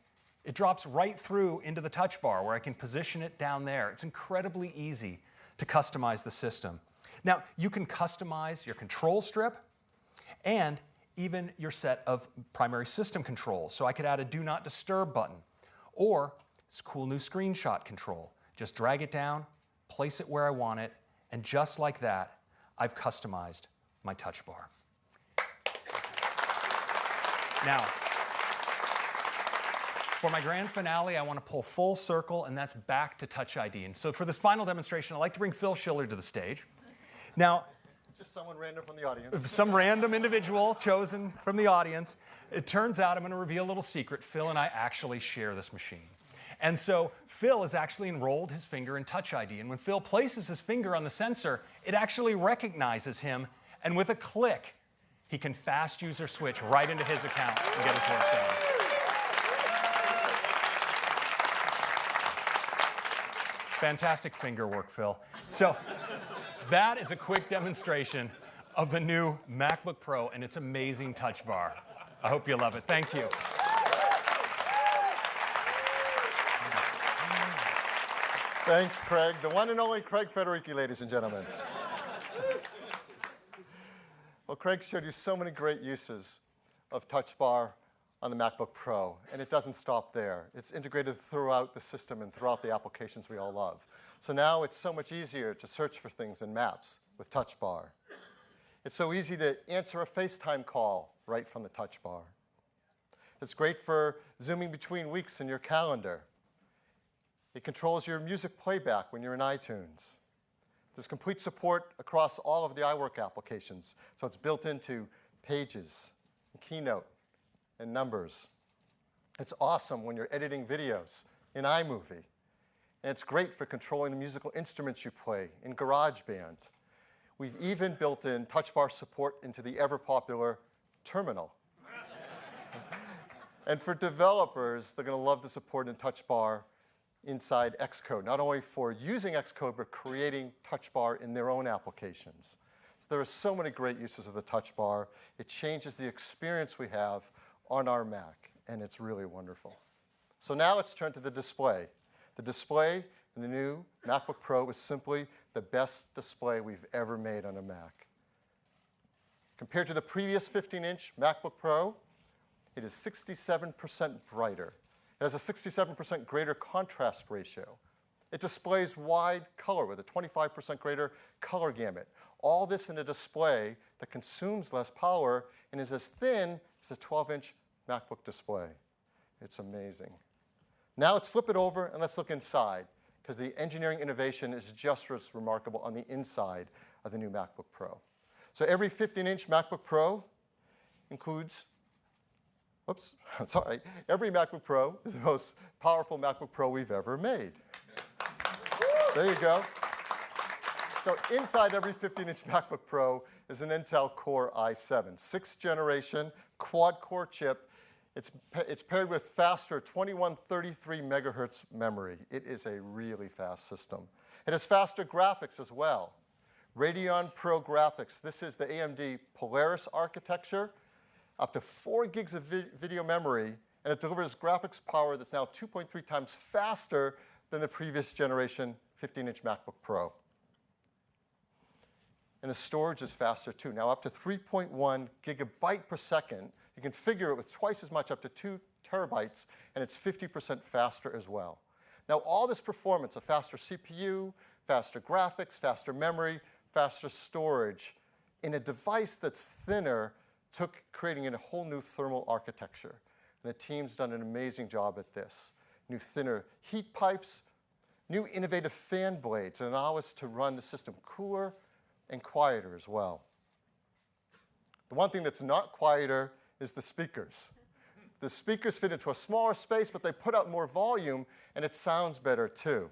it drops right through into the touch bar where I can position it down there. It's incredibly easy to customize the system. Now, you can customize your control strip and even your set of primary system controls. So I could add a Do Not Disturb button, or this cool new screenshot control. Just drag it down, place it where I want it, and just like that, I've customized my touch bar. Now, for my grand finale, I want to pull full circle, and that's back to Touch ID. And so for this final demonstration, I'd like to bring Phil Schiller to the stage. Now, just someone random from the audience. Some random individual chosen from the audience. It turns out, I'm going to reveal a little secret. Phil and I actually share this machine. And so Phil has actually enrolled his finger in Touch ID. And when Phil places his finger on the sensor, it actually recognizes him. And with a click, he can fast user switch right into his account and get his work done. Fantastic finger work, Phil. So that is a quick demonstration of the new MacBook Pro and its amazing touch bar. I hope you love it. Thank you. Thanks, Craig. The one and only Craig Federici, ladies and gentlemen. Well, Craig showed you so many great uses of Touch Bar on the MacBook Pro, and it doesn't stop there. It's integrated throughout the system and throughout the applications we all love. So now it's so much easier to search for things in Maps with Touch Bar. It's so easy to answer a FaceTime call right from the Touch Bar. It's great for zooming between weeks in your calendar. It controls your music playback when you're in iTunes. There's complete support across all of the iWork applications, so it's built into Pages, and Keynote, and Numbers. It's awesome when you're editing videos in iMovie. And it's great for controlling the musical instruments you play in GarageBand. We've even built in Touch Bar support into the ever-popular Terminal. And for developers, they're going to love the support in Touch Bar inside Xcode, not only for using Xcode, but creating Touch Bar in their own applications. So there are so many great uses of the Touch Bar. It changes the experience we have on our Mac, and it's really wonderful. So now let's turn to the display. The display in the new MacBook Pro is simply the best display we've ever made on a Mac. Compared to the previous 15-inch MacBook Pro, it is 67% brighter. It has a 67% greater contrast ratio. It displays wide color with a 25% greater color gamut. All this in a display that consumes less power and is as thin as a 12-inch MacBook display. It's amazing. Now let's flip it over and let's look inside, because the engineering innovation is just as remarkable on the inside of the new MacBook Pro. So every 15-inch MacBook Pro includes every MacBook Pro is the most powerful MacBook Pro we've ever made. There you go. So inside every 15-inch MacBook Pro is an Intel Core i7, 6th generation quad-core chip. It's paired with faster 2133 megahertz memory. It is a really fast system. It has faster graphics as well. Radeon Pro graphics. This is the AMD Polaris architecture. Up to 4 gigs of video memory, and it delivers graphics power that's now 2.3 times faster than the previous generation 15-inch MacBook Pro. And the storage is faster too, now up to 3.1 gigabyte per second. You can configure it with twice as much, up to 2 terabytes, and it's 50% faster as well. Now all this performance, a faster CPU, faster graphics, faster memory, faster storage, in a device that's thinner, took creating a whole new thermal architecture. And the team's done an amazing job at this. New thinner heat pipes, new innovative fan blades that allow us to run the system cooler and quieter as well. The one thing that's not quieter is the speakers. The speakers fit into a smaller space, but they put out more volume, and it sounds better too.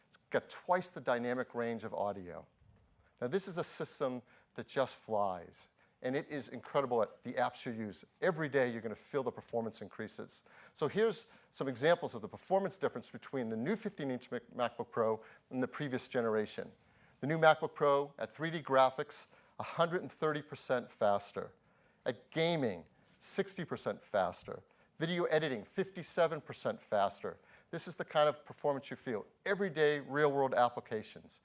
It's got twice the dynamic range of audio. Now this is a system that just flies. And it is incredible at the apps you use. Every day you're going to feel the performance increases. So here's some examples of the performance difference between the new 15-inch MacBook Pro and the previous generation. The new MacBook Pro at 3D graphics, 130% faster. At gaming, 60% faster. Video editing, 57% faster. This is the kind of performance you feel. Everyday, real-world applications.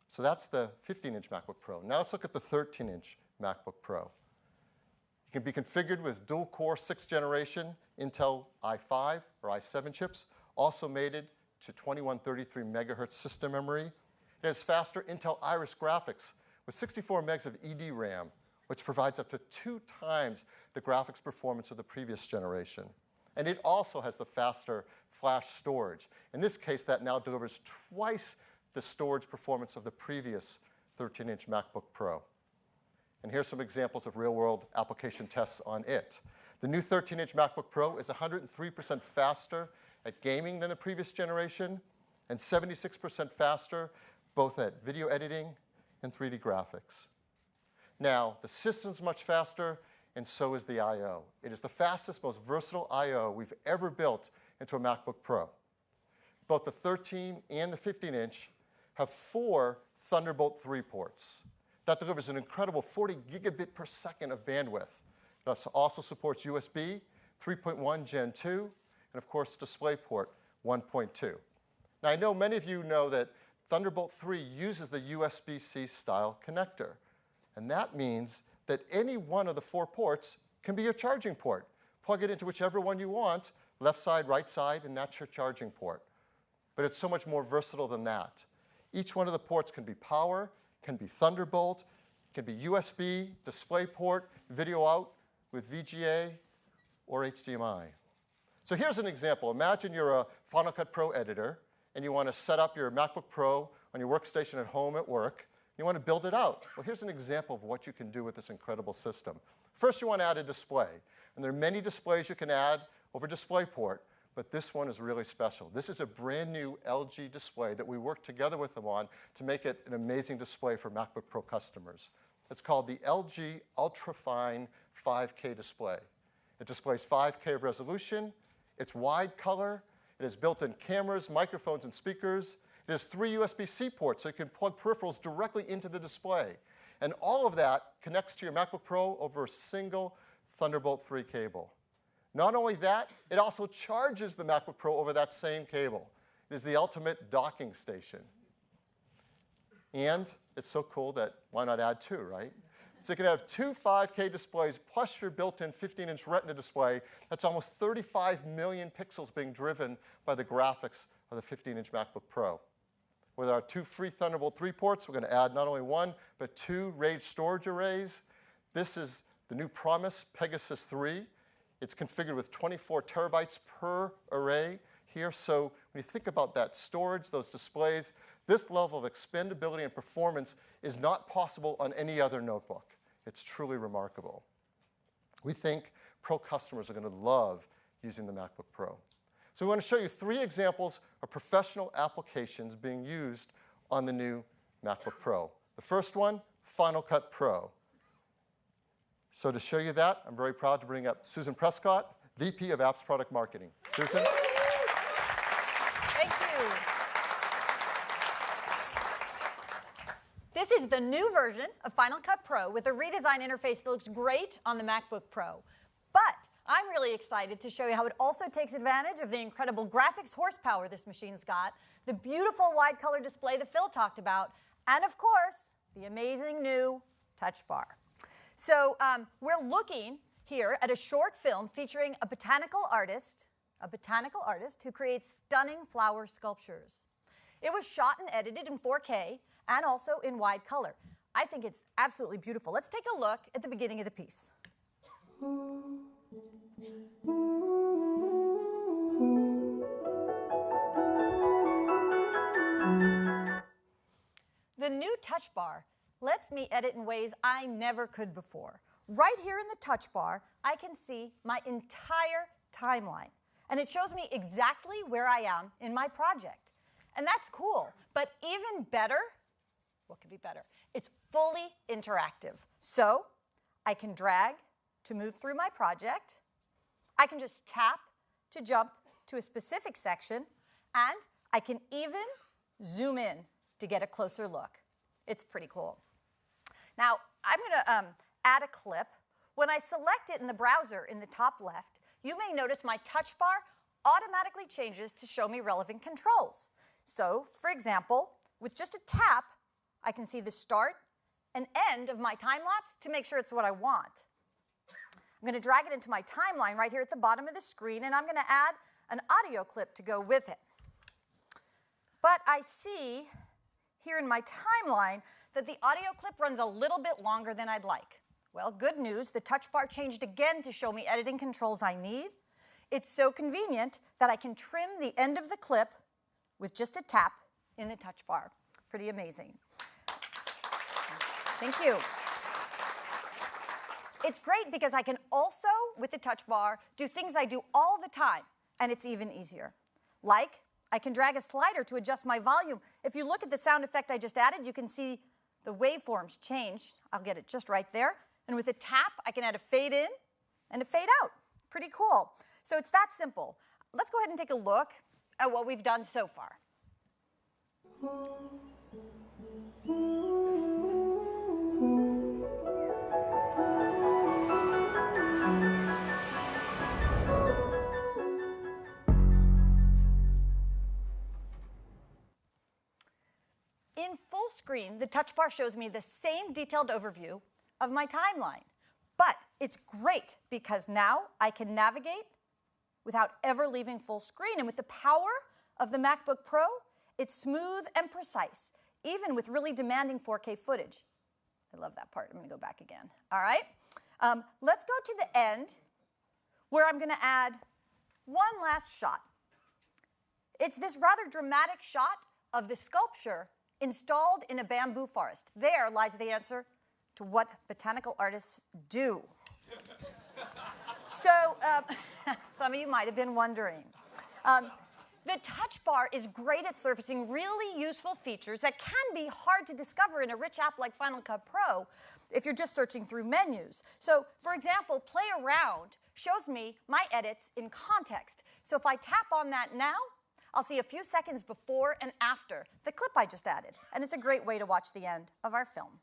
So that's the 15-inch MacBook Pro. Now let's look at the 13-inch MacBook Pro. It can be configured with dual-core 6th generation Intel i5 or i7 chips, also mated to 2133 megahertz system memory. It has faster Intel Iris graphics with 64 megs of EDRAM, which provides up to 2 times the graphics performance of the previous generation. And it also has the faster flash storage. In this case, that now delivers twice the storage performance of the previous 13-inch MacBook Pro. And here's some examples of real-world application tests on it. The new 13-inch MacBook Pro is 103% faster at gaming than the previous generation, and 76% faster both at video editing and 3D graphics. Now, the system's much faster, and so is the I/O. It is the fastest, most versatile I/O we've ever built into a MacBook Pro. Both the 13 and the 15-inch have 4 Thunderbolt 3 ports. That delivers an incredible 40 gigabit per second of bandwidth. It also supports USB 3.1 Gen 2, and of course DisplayPort 1.2. Now I know many of you know that Thunderbolt 3 uses the USB-C style connector. And that means that any one of the 4 ports can be your charging port. Plug it into whichever one you want, left side, right side, and that's your charging port. But it's so much more versatile than that. Each one of the ports can be power, can be Thunderbolt, can be USB, DisplayPort, video out with VGA, or HDMI. So here's an example. Imagine you're a Final Cut Pro editor, and you want to set up your MacBook Pro on your workstation at home at work. You want to build it out. Well, here's an example of what you can do with this incredible system. First, you want to add a display. And there are many displays you can add over DisplayPort, but this one is really special. This is a brand new LG display that we worked together with them on to make it an amazing display for MacBook Pro customers. It's called the LG Ultrafine 5K display. It displays 5K of resolution. It's wide color. It has built-in cameras, microphones, and speakers. It has 3 USB-C ports, so you can plug peripherals directly into the display. And all of that connects to your MacBook Pro over a single Thunderbolt 3 cable. Not only that, it also charges the MacBook Pro over that same cable. It is the ultimate docking station. And it's so cool that why not add 2, right? So you can have 2 5K displays plus your built-in 15-inch Retina display. That's almost 35 million pixels being driven by the graphics of the 15-inch MacBook Pro. With our 2 free Thunderbolt 3 ports, we're going to add not only 1, but 2 RAID storage arrays. This is the new Promise Pegasus 3. It's configured with 24 terabytes per array here. So when you think about that storage, those displays, this level of expandability and performance is not possible on any other notebook. It's truly remarkable. We think Pro customers are going to love using the MacBook Pro. So we want to show you 3 examples of professional applications being used on the new MacBook Pro. The first one, Final Cut Pro. So to show you that, I'm very proud to bring up Susan Prescott, VP of Apps Product Marketing. Susan? Thank you. This is the new version of Final Cut Pro with a redesigned interface that looks great on the MacBook Pro. But I'm really excited to show you how it also takes advantage of the incredible graphics horsepower this machine's got, the beautiful wide color display that Phil talked about, and of course, the amazing new touch bar. So we're looking here at a short film featuring a botanical artist who creates stunning flower sculptures. It was shot and edited in 4K and also in wide color. I think it's absolutely beautiful. Let's take a look at the beginning of the piece. The new touch bar lets me edit in ways I never could before. Right here in the touch bar, I can see my entire timeline. And it shows me exactly where I am in my project. And that's cool. But even better, what could be better? It's fully interactive. So I can drag to move through my project. I can just tap to jump to a specific section. And I can even zoom in to get a closer look. It's pretty cool. Now, I'm going to add a clip when I select it in the browser in the top left, you may notice my touch bar automatically changes to show me relevant controls. So, for example, with just a tap, I can see the start and end of my time lapse to make sure it's what I want. I'm going to drag it into my timeline right here at the bottom of the screen, and I'm going to add an audio clip to go with it. But I see here in my timeline that the audio clip runs a little bit longer than I'd like. Well, good news, the touch bar changed again to show me editing controls I need. It's so convenient that I can trim the end of the clip with just a tap in the touch bar. Pretty amazing. Thank you. It's great because I can also, with the touch bar, do things I do all the time, and it's even easier. Like, I can drag a slider to adjust my volume. If you look at the sound effect I just added, you can see the waveforms change. I'll get it just right there. And with a tap, I can add a fade in and a fade out. Pretty cool. So it's that simple. Let's go ahead and take a look at what we've done so far. In full screen, the touch bar shows me the same detailed overview of my timeline. But it's great because now I can navigate without ever leaving full screen. And with the power of the MacBook Pro, it's smooth and precise, even with really demanding 4K footage. I love that part. I'm going to go back again. All right. Let's go to the end where I'm going to add one last shot. It's this rather dramatic shot of the sculpture installed in a bamboo forest. There lies the answer to what botanical artists do. So some of you might have been wondering. The touch bar is great at surfacing really useful features that can be hard to discover in a rich app like Final Cut Pro if you're just searching through menus. So, for example, Play Around shows me my edits in context. So if I tap on that now, I'll see a few seconds before and after the clip I just added. And it's a great way to watch the end of our film.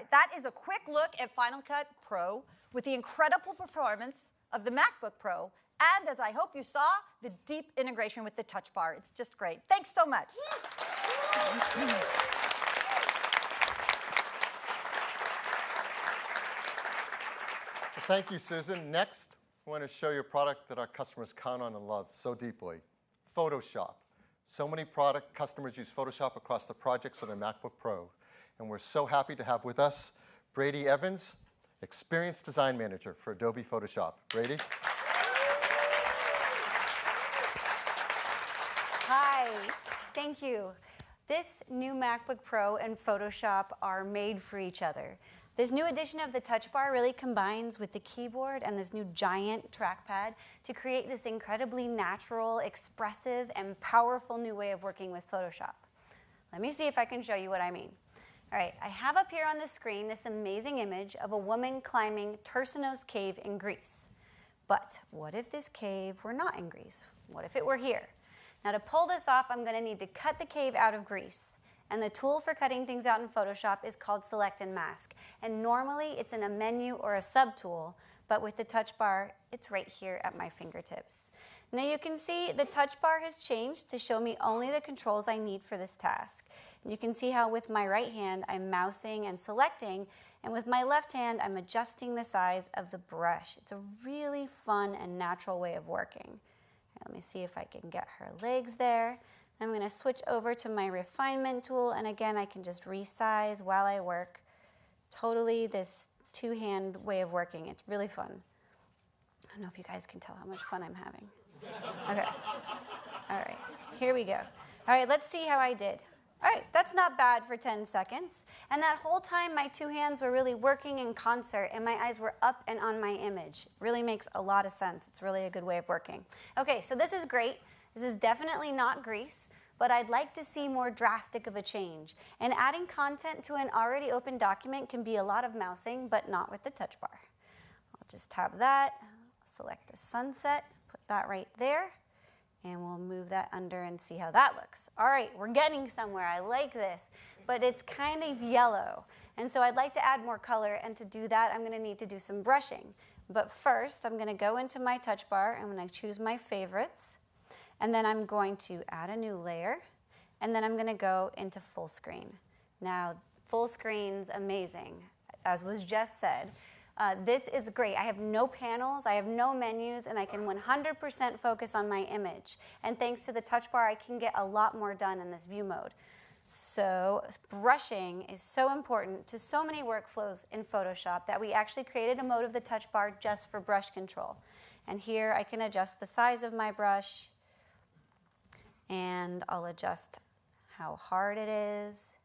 That is a quick look at Final Cut Pro with the incredible performance of the MacBook Pro, and as I hope you saw, the deep integration with the touch bar. It's just great. Thanks so much. Thank you, Susan. Next, I want to show you a product that our customers count on and love so deeply, Photoshop. So many customers use Photoshop across the projects on their MacBook Pro. And we're so happy to have with us Brady Evans, Experienced Design Manager for Adobe Photoshop. Brady? Hi, thank you. This new MacBook Pro and Photoshop are made for each other. This new edition of the touch bar really combines with the keyboard and this new giant trackpad to create this incredibly natural, expressive, and powerful new way of working with Photoshop. Let me see if I can show you what I mean. All right, I have up here on the screen this amazing image of a woman climbing Tersinos Cave in Greece. But what if this cave were not in Greece? What if it were here? Now to pull this off, I'm going to need to cut the cave out of Greece. And the tool for cutting things out in Photoshop is called Select and Mask. And normally it's in a menu or a subtool, but with the touch bar, it's right here at my fingertips. Now you can see the touch bar has changed to show me only the controls I need for this task. And you can see how with my right hand, I'm mousing and selecting, and with my left hand, I'm adjusting the size of the brush. It's a really fun and natural way of working. Let me see if I can get her legs there. I'm going to switch over to my refinement tool, and again, I can just resize while I work. Totally this two-hand way of working. It's really fun. I don't know if you guys can tell how much fun I'm having. Okay. All right, here we go. All right, let's see how I did. All right, that's not bad for 10 seconds. And that whole time, my two hands were really working in concert, and my eyes were up and on my image. It really makes a lot of sense. It's really a good way of working. Okay, so this is great. This is definitely not Greece, but I'd like to see more drastic of a change. And adding content to an already open document can be a lot of mousing, but not with the touch bar. I'll just tap that, select the sunset, put that right there, and we'll move that under and see how that looks. All right, we're getting somewhere. I like this, but it's kind of yellow. And so I'd like to add more color, and to do that, I'm gonna need to do some brushing. But first, I'm gonna go into my touch bar, I'm gonna choose my favorites, and then I'm going to add a new layer, and then I'm gonna go into full screen. Now, full screen's amazing, as was just said. This is great. I have no panels, I have no menus, and I can 100% focus on my image. And thanks to the touch bar, I can get a lot more done in this view mode. So brushing is so important to so many workflows in Photoshop that we actually created a mode of the touch bar just for brush control. And here I can adjust the size of my brush, and I'll adjust how hard it is.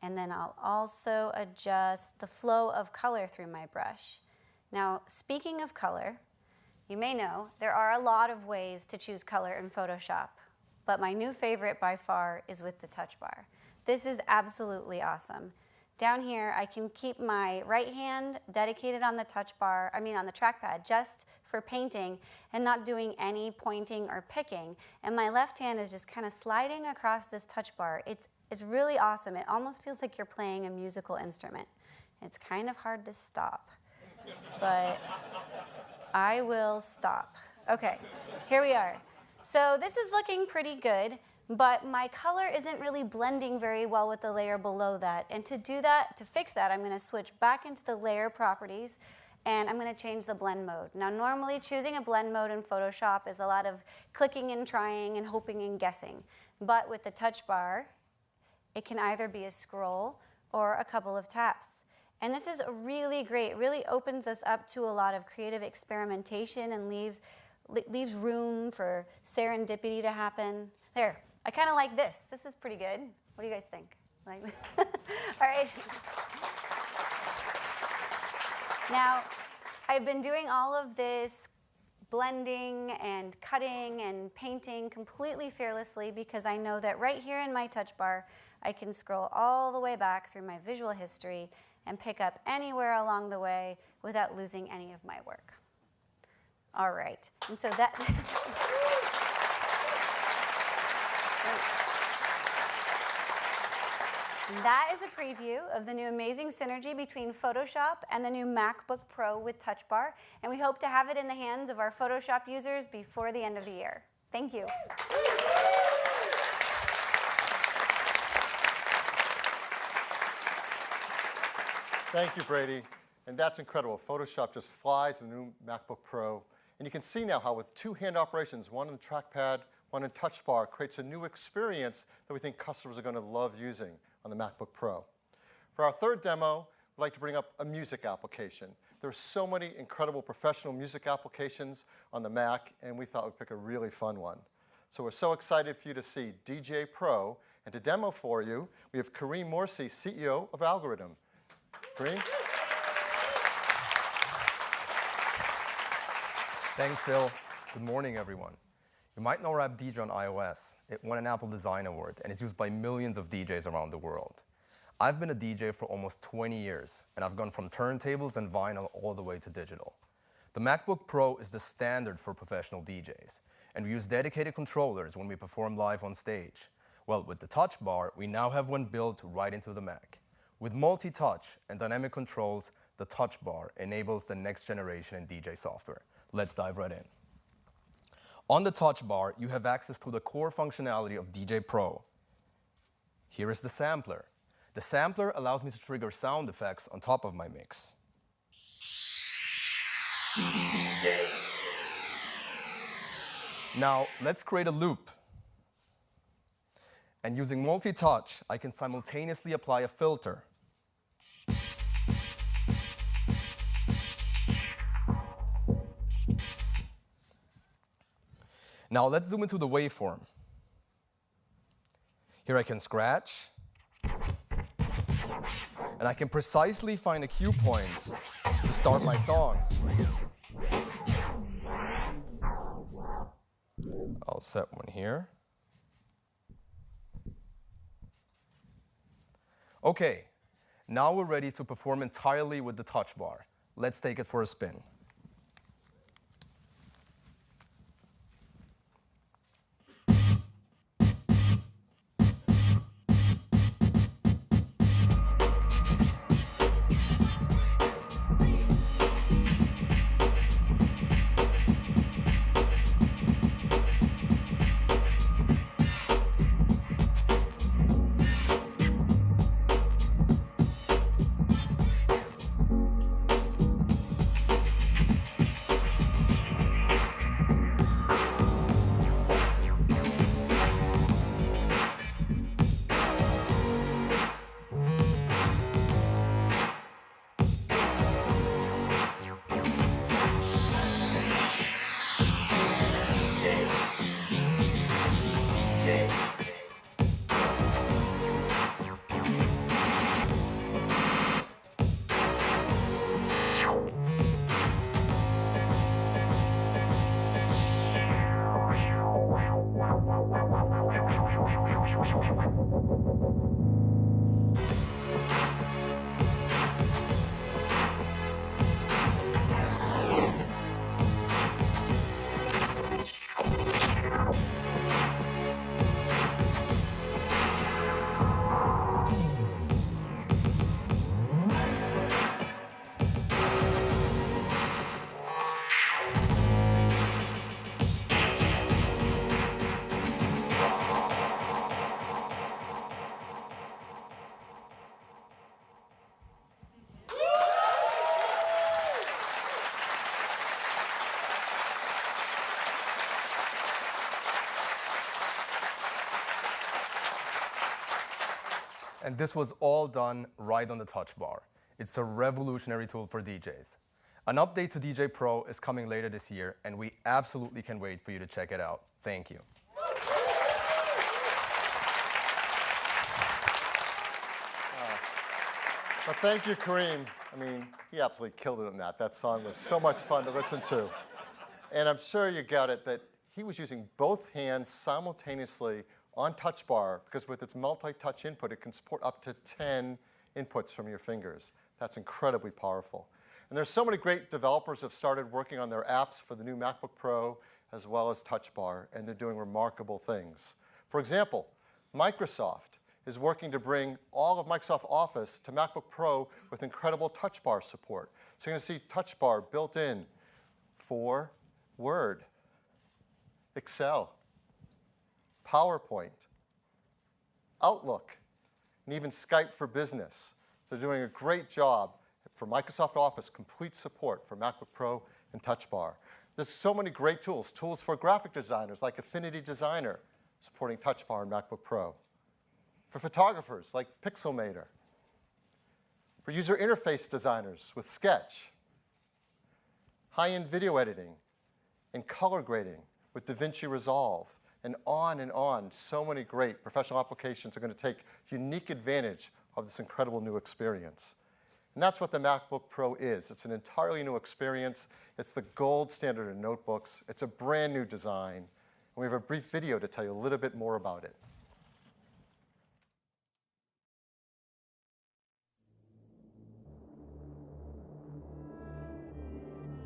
And then I'll also adjust the flow of color through my brush. Now, speaking of color, you may know there are a lot of ways to choose color in Photoshop, but my new favorite by far is with the touch bar. This is absolutely awesome. Down here, I can keep my right hand dedicated on the touch bar, on the trackpad, just for painting and not doing any pointing or picking. And my left hand is just kind of sliding across this touch bar. It's really awesome. It almost feels like you're playing a musical instrument. It's kind of hard to stop, but I will stop. Okay, here we are. So this is looking pretty good, but my color isn't really blending very well with the layer below that. And to do that, to fix that, I'm gonna switch back into the layer properties, and I'm gonna change the blend mode. Now, normally choosing a blend mode in Photoshop is a lot of clicking and trying and hoping and guessing. But with the touch bar, it can either be a scroll or a couple of taps. And this is really great. It really opens us up to a lot of creative experimentation and leaves room for serendipity to happen. There, I kind of like this. This is pretty good. What do you guys think? Like, all right. Now, I've been doing all of this blending and cutting and painting completely fearlessly because I know that right here in my touch bar, I can scroll all the way back through my visual history and pick up anywhere along the way without losing any of my work. All right, and so that, that is a preview of the new amazing synergy between Photoshop and the new MacBook Pro with Touch Bar, and we hope to have it in the hands of our Photoshop users before the end of the year. Thank you. Thank you, Brady. And that's incredible. Photoshop just flies in the new MacBook Pro. And you can see now how with two hand operations, one in the trackpad, one in touch bar, creates a new experience that we think customers are going to love using on the MacBook Pro. For our third demo, we'd like to bring up a music application. There are so many incredible professional music applications on the Mac, and we thought we'd pick a really fun one. So we're so excited for you to see DJ Pro. And to demo for you, we have Kareem Morsi, CEO of Algorithm. Kareem? Thanks, Phil. Good morning, everyone. You might know Rap DJ on iOS. It won an Apple Design Award, and it's used by millions of DJs around the world. I've been a DJ for almost 20 years, and I've gone from turntables and vinyl all the way to digital. The MacBook Pro is the standard for professional DJs, and we use dedicated controllers when we perform live on stage. Well, with the Touch Bar, we now have one built right into the Mac. With multi-touch and dynamic controls, the Touch Bar enables the next generation in DJ software. Let's dive right in. On the Touch Bar, you have access to the core functionality of DJ Pro. Here is the sampler. The sampler allows me to trigger sound effects on top of my mix. DJ. Now, let's create a loop. And using multi-touch, I can simultaneously apply a filter. Now let's zoom into the waveform. Here I can scratch, and I can precisely find a cue point to start my song. I'll set one here. Okay, now we're ready to perform entirely with the touch bar. Let's take it for a spin. And this was all done right on the touch bar. It's a revolutionary tool for DJs. An update to DJ Pro is coming later this year, and we absolutely can't wait for you to check it out. Thank you. Well, thank you, Kareem. I mean, he absolutely killed it on that. That song was so much fun to listen to. And I'm sure you got it that he was using both hands simultaneously on touch bar, because with its multi-touch input, it can support up to 10 inputs from your fingers. That's incredibly powerful. And there's so many great developers who have started working on their apps for the new MacBook Pro as well as touch bar, and they're doing remarkable things. For example, Microsoft is working to bring all of Microsoft Office to MacBook Pro with incredible touch bar support. So you're going to see touch bar built in for Word, Excel, PowerPoint, Outlook, and even Skype for Business. They're doing a great job for Microsoft Office, complete support for MacBook Pro and Touch Bar. There's so many great tools. Tools for graphic designers like Affinity Designer, supporting Touch Bar and MacBook Pro. For photographers like Pixelmator. For user interface designers with Sketch. High-end video editing and color grading with DaVinci Resolve. And on. So many great professional applications are going to take unique advantage of this incredible new experience. And that's what the MacBook Pro is. It's an entirely new experience. It's the gold standard in notebooks. It's a brand new design. And we have a brief video to tell you a little bit more about it.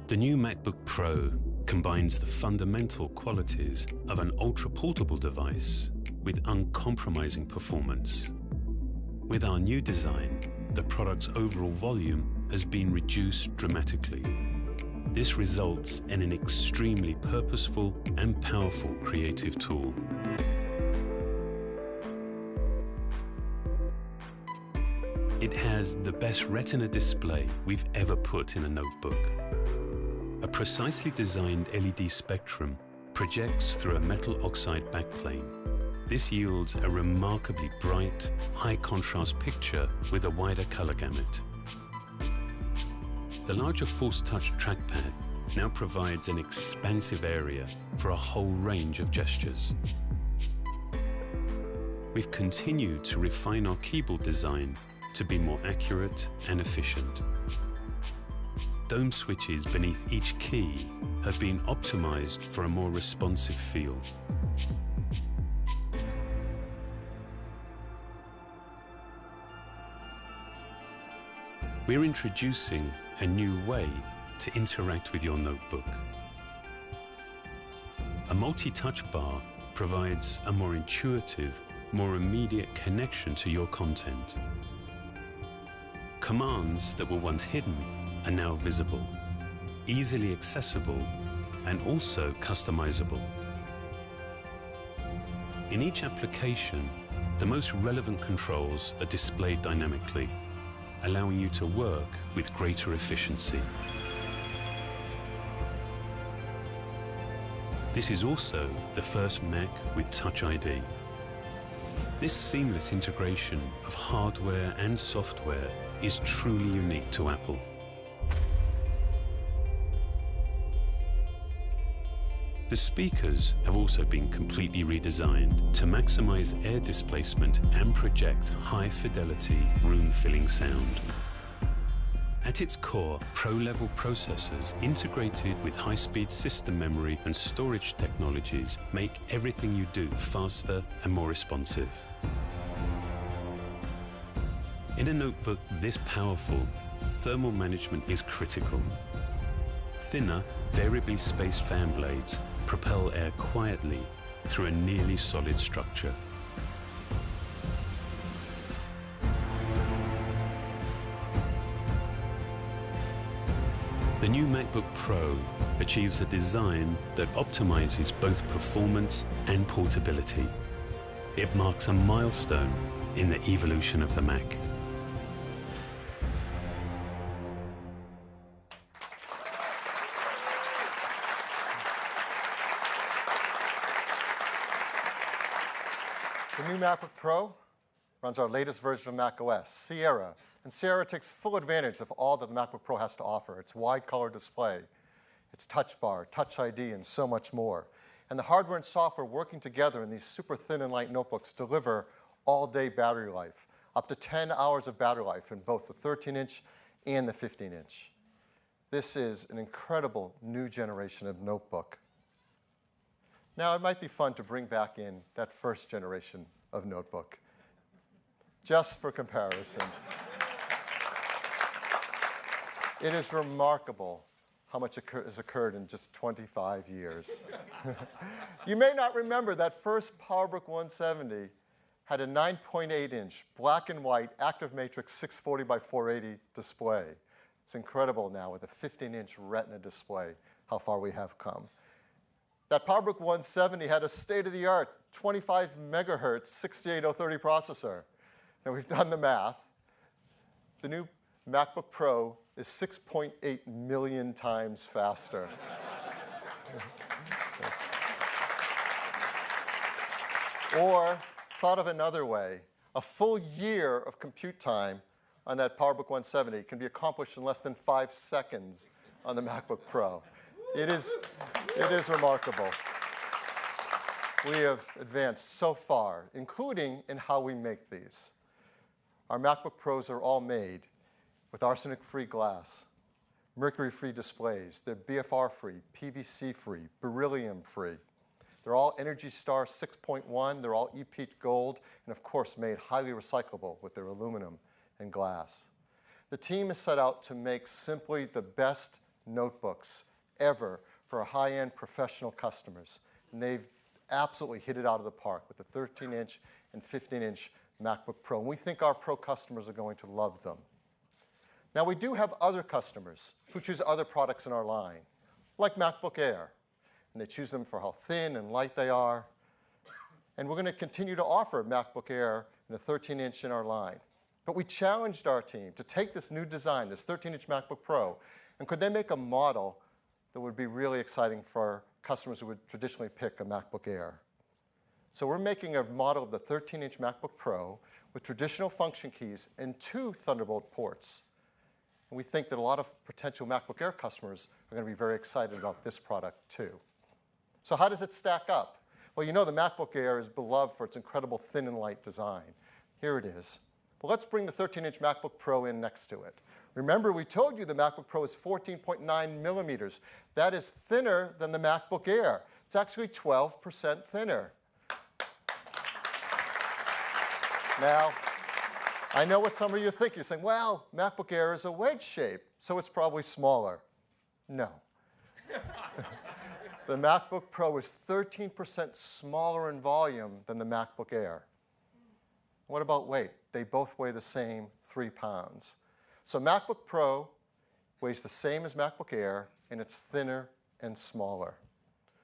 The new MacBook Pro combines the fundamental qualities of an ultra-portable device with uncompromising performance. With our new design, the product's overall volume has been reduced dramatically. This results in an extremely purposeful and powerful creative tool. It has the best Retina display we've ever put in a notebook. A precisely designed LED spectrum projects through a metal oxide backplane. This yields a remarkably bright, high-contrast picture with a wider color gamut. The larger Force Touch trackpad now provides an expansive area for a whole range of gestures. We've continued to refine our keyboard design to be more accurate and efficient. Dome switches beneath each key have been optimized for a more responsive feel. we're introducing a new way to interact with your notebook. A multi-touch bar provides a more intuitive, more immediate connection to your content. Commands that were once hidden are now visible, easily accessible, and also customizable. In each application, the most relevant controls are displayed dynamically, allowing you to work with greater efficiency. This is also the first Mac with Touch ID. This seamless integration of hardware and software is truly unique to Apple. The speakers have also been completely redesigned to maximize air displacement and project high-fidelity, room-filling sound. At its core, Pro-level processors integrated with high-speed system memory and storage technologies make everything you do faster and more responsive. In a notebook this powerful, thermal management is critical. Thinner, variably spaced fan blades propel air quietly through a nearly solid structure. The new MacBook Pro achieves a design that optimizes both performance and portability. It marks a milestone in the evolution of the Mac. The new MacBook Pro runs our latest version of macOS, Sierra. And Sierra takes full advantage of all that the MacBook Pro has to offer. Its wide color display, its touch bar, Touch ID, and so much more. And the hardware and software working together in these super thin and light notebooks deliver all-day battery life, up to 10 hours of battery life in both the 13-inch and the 15-inch. This is an incredible new generation of notebook. Now, it might be fun to bring back in that first generation of notebook, just for comparison. It is remarkable how much has occurred in just 25 years. You may not remember that first PowerBook 170 had a 9.8-inch black and white active matrix 640 by 480 display. It's incredible now with a 15-inch Retina display how far we have come. That PowerBook 170 had a state-of-the-art 25 megahertz 68030 processor. Now we've done the math. The new MacBook Pro is 6.8 million times faster. Or, thought of another way, a full year of compute time on that PowerBook 170 can be accomplished in less than 5 seconds on the MacBook Pro. It is remarkable. We have advanced so far, including in how we make these. Our MacBook Pros are all made with arsenic-free glass, mercury-free displays. They're BFR-free, PVC-free, beryllium-free. They're all ENERGY STAR 6.1. They're all EPEAT Gold, and of course made highly recyclable with their aluminum and glass. The team is set out to make simply the best notebooks ever for our high-end professional customers. And they've absolutely hit it out of the park with the 13-inch and 15-inch MacBook Pro. And we think our Pro customers are going to love them. Now, we do have other customers who choose other products in our line, like MacBook Air. And they choose them for how thin and light they are. And we're going to continue to offer MacBook Air in a 13-inch in our line. But we challenged our team to take this new design, this 13-inch MacBook Pro, and could they make a model that would be really exciting for customers who would traditionally pick a MacBook Air. So we're making a model of the 13-inch MacBook Pro with traditional function keys and 2 Thunderbolt ports. And we think that a lot of potential MacBook Air customers are going to be very excited about this product too. So how does it stack up? Well, you know the MacBook Air is beloved for its incredible thin and light design. Here it is. Well, let's bring the 13-inch MacBook Pro in next to it. Remember, we told you the MacBook Pro is 14.9 millimeters. That is thinner than the MacBook Air. It's actually 12% thinner. Now, I know what some of you think. You're saying, well, MacBook Air is a wedge shape, so it's probably smaller. No. The MacBook Pro is 13% smaller in volume than the MacBook Air. What about weight? They both weigh the same, 3 pounds. So MacBook Pro weighs the same as MacBook Air, and it's thinner and smaller.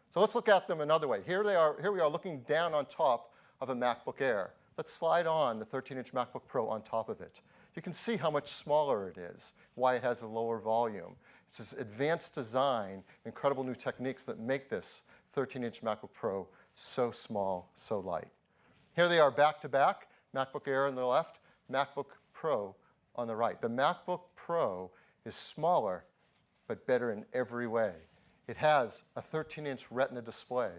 So let's look at them another way. Here we are looking down on top of a MacBook Air. Let's slide on the 13-inch MacBook Pro on top of it. You can see how much smaller it is, why it has a lower volume. It's this advanced design, incredible new techniques that make this 13-inch MacBook Pro so small, so light. Here they are back to back, MacBook Air on the left, MacBook Pro on the right. The MacBook Pro is smaller, but better in every way. It has a 13-inch Retina display.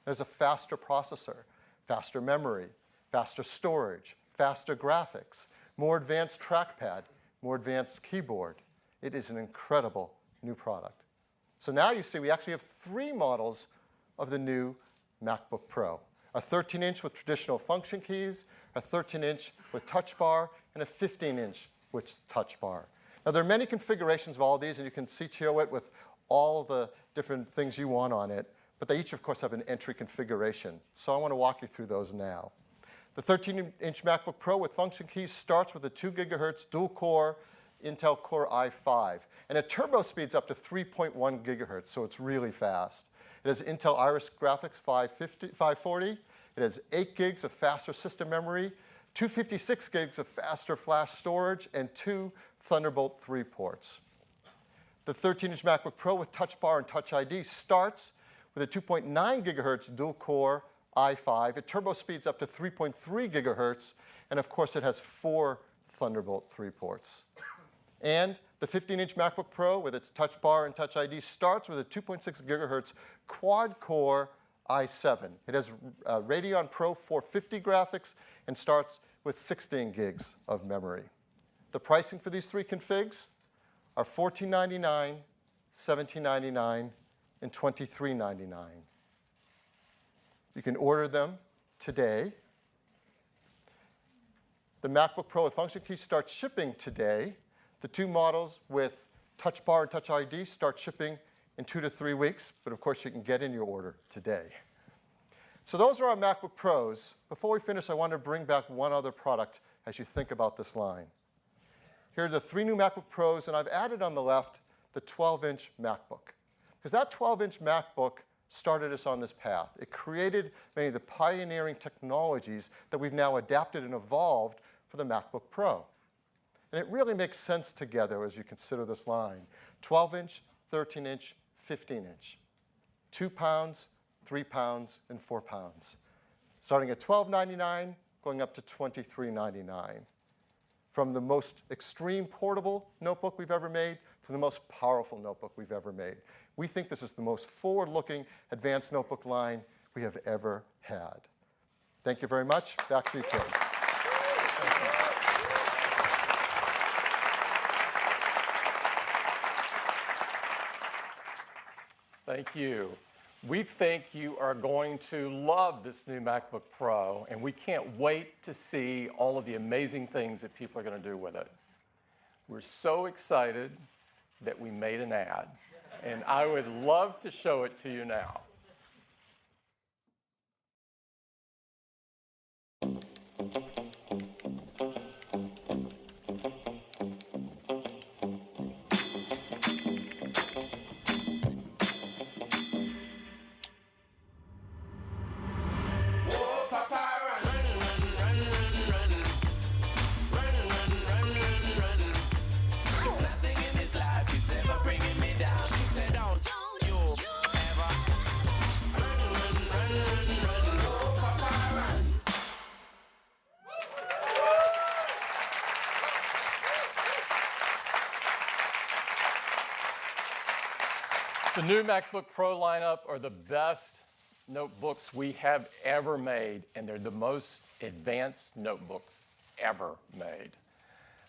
There's a faster processor, faster memory, faster storage, faster graphics, more advanced trackpad, more advanced keyboard. It is an incredible new product. So now you see we actually have 3 models of the new MacBook Pro. A 13-inch with traditional function keys, a 13-inch with Touch Bar, and a 15-inch with Touch Bar. Now there are many configurations of all of these, and you can CTO it with all the different things you want on it, but they each, of course, have an entry configuration. So I want to walk you through those now. The 13-inch MacBook Pro with function keys starts with a 2 gigahertz dual-core Intel Core i5, and it turbo speeds up to 3.1 gigahertz, so it's really fast. It has Intel Iris Graphics 540. It has 8 gigs of faster system memory, 256 gigs of faster flash storage, and 2 Thunderbolt 3 ports. The 13-inch MacBook Pro with Touch Bar and Touch ID starts with a 2.9 gigahertz dual-core i5. It turbo speeds up to 3.3 gigahertz, and of course it has 4 Thunderbolt 3 ports. And the 15-inch MacBook Pro with its Touch Bar and Touch ID starts with a 2.6 gigahertz quad-core i7. It has Radeon Pro 450 graphics and starts with 16 gigs of memory. The pricing for these 3 configs are $1499, $1799, and $2399. You can order them today. The MacBook Pro with function keys starts shipping today. The 2 models with Touch Bar and Touch ID start shipping in 2 to 3 weeks, but of course you can get in your order today. So those are our MacBook Pros. Before we finish, I want to bring back one other product as you think about this line. Here are the 3 new MacBook Pros, and I've added on the left the 12-inch MacBook. Because that 12-inch MacBook started us on this path. It created many of the pioneering technologies that we've now adapted and evolved for the MacBook Pro. And it really makes sense together as you consider this line. 12-inch, 13-inch, 15-inch. 2 pounds, 3 pounds, and 4 pounds. Starting at $12.99, going up to $23.99. From the most extreme portable notebook we've ever made to the most powerful notebook we've ever made. We think this is the most forward-looking advanced notebook line we have ever had. Thank you very much. Back to you, Tim. Thank you. We think you are going to love this new MacBook Pro, and we can't wait to see all of the amazing things that people are going to do with it. We're so excited that we made an ad, and I would love to show it to you now. The new MacBook Pro lineup are the best notebooks we have ever made, and they're the most advanced notebooks ever made.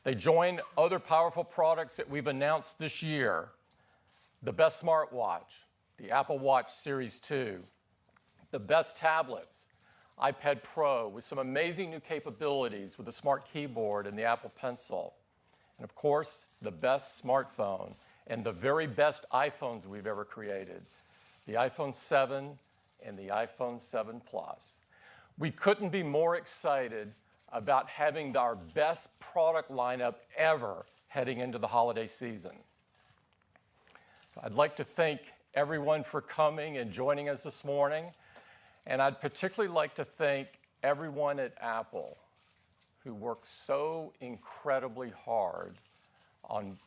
They join other powerful products that we've announced this year. The best smartwatch, the Apple Watch Series 2, the best tablets, iPad Pro with some amazing new capabilities with the Smart Keyboard and the Apple Pencil. And of course, the best smartphone and the very best iPhones we've ever created, the iPhone 7 and the iPhone 7 Plus. We couldn't be more excited about having our best product lineup ever heading into the holiday season. I'd like to thank everyone for coming and joining us this morning. And I'd particularly like to thank everyone at Apple who worked so incredibly hard on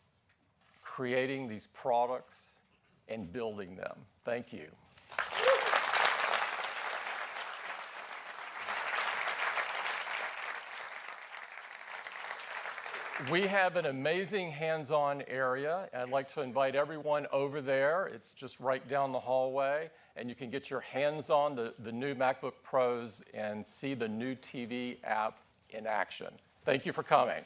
creating these products and building them. Thank you. We have an amazing hands-on area. I'd like to invite everyone over there. It's just right down the hallway, and you can get your hands on the new MacBook Pros and see the new TV app in action. Thank you for coming.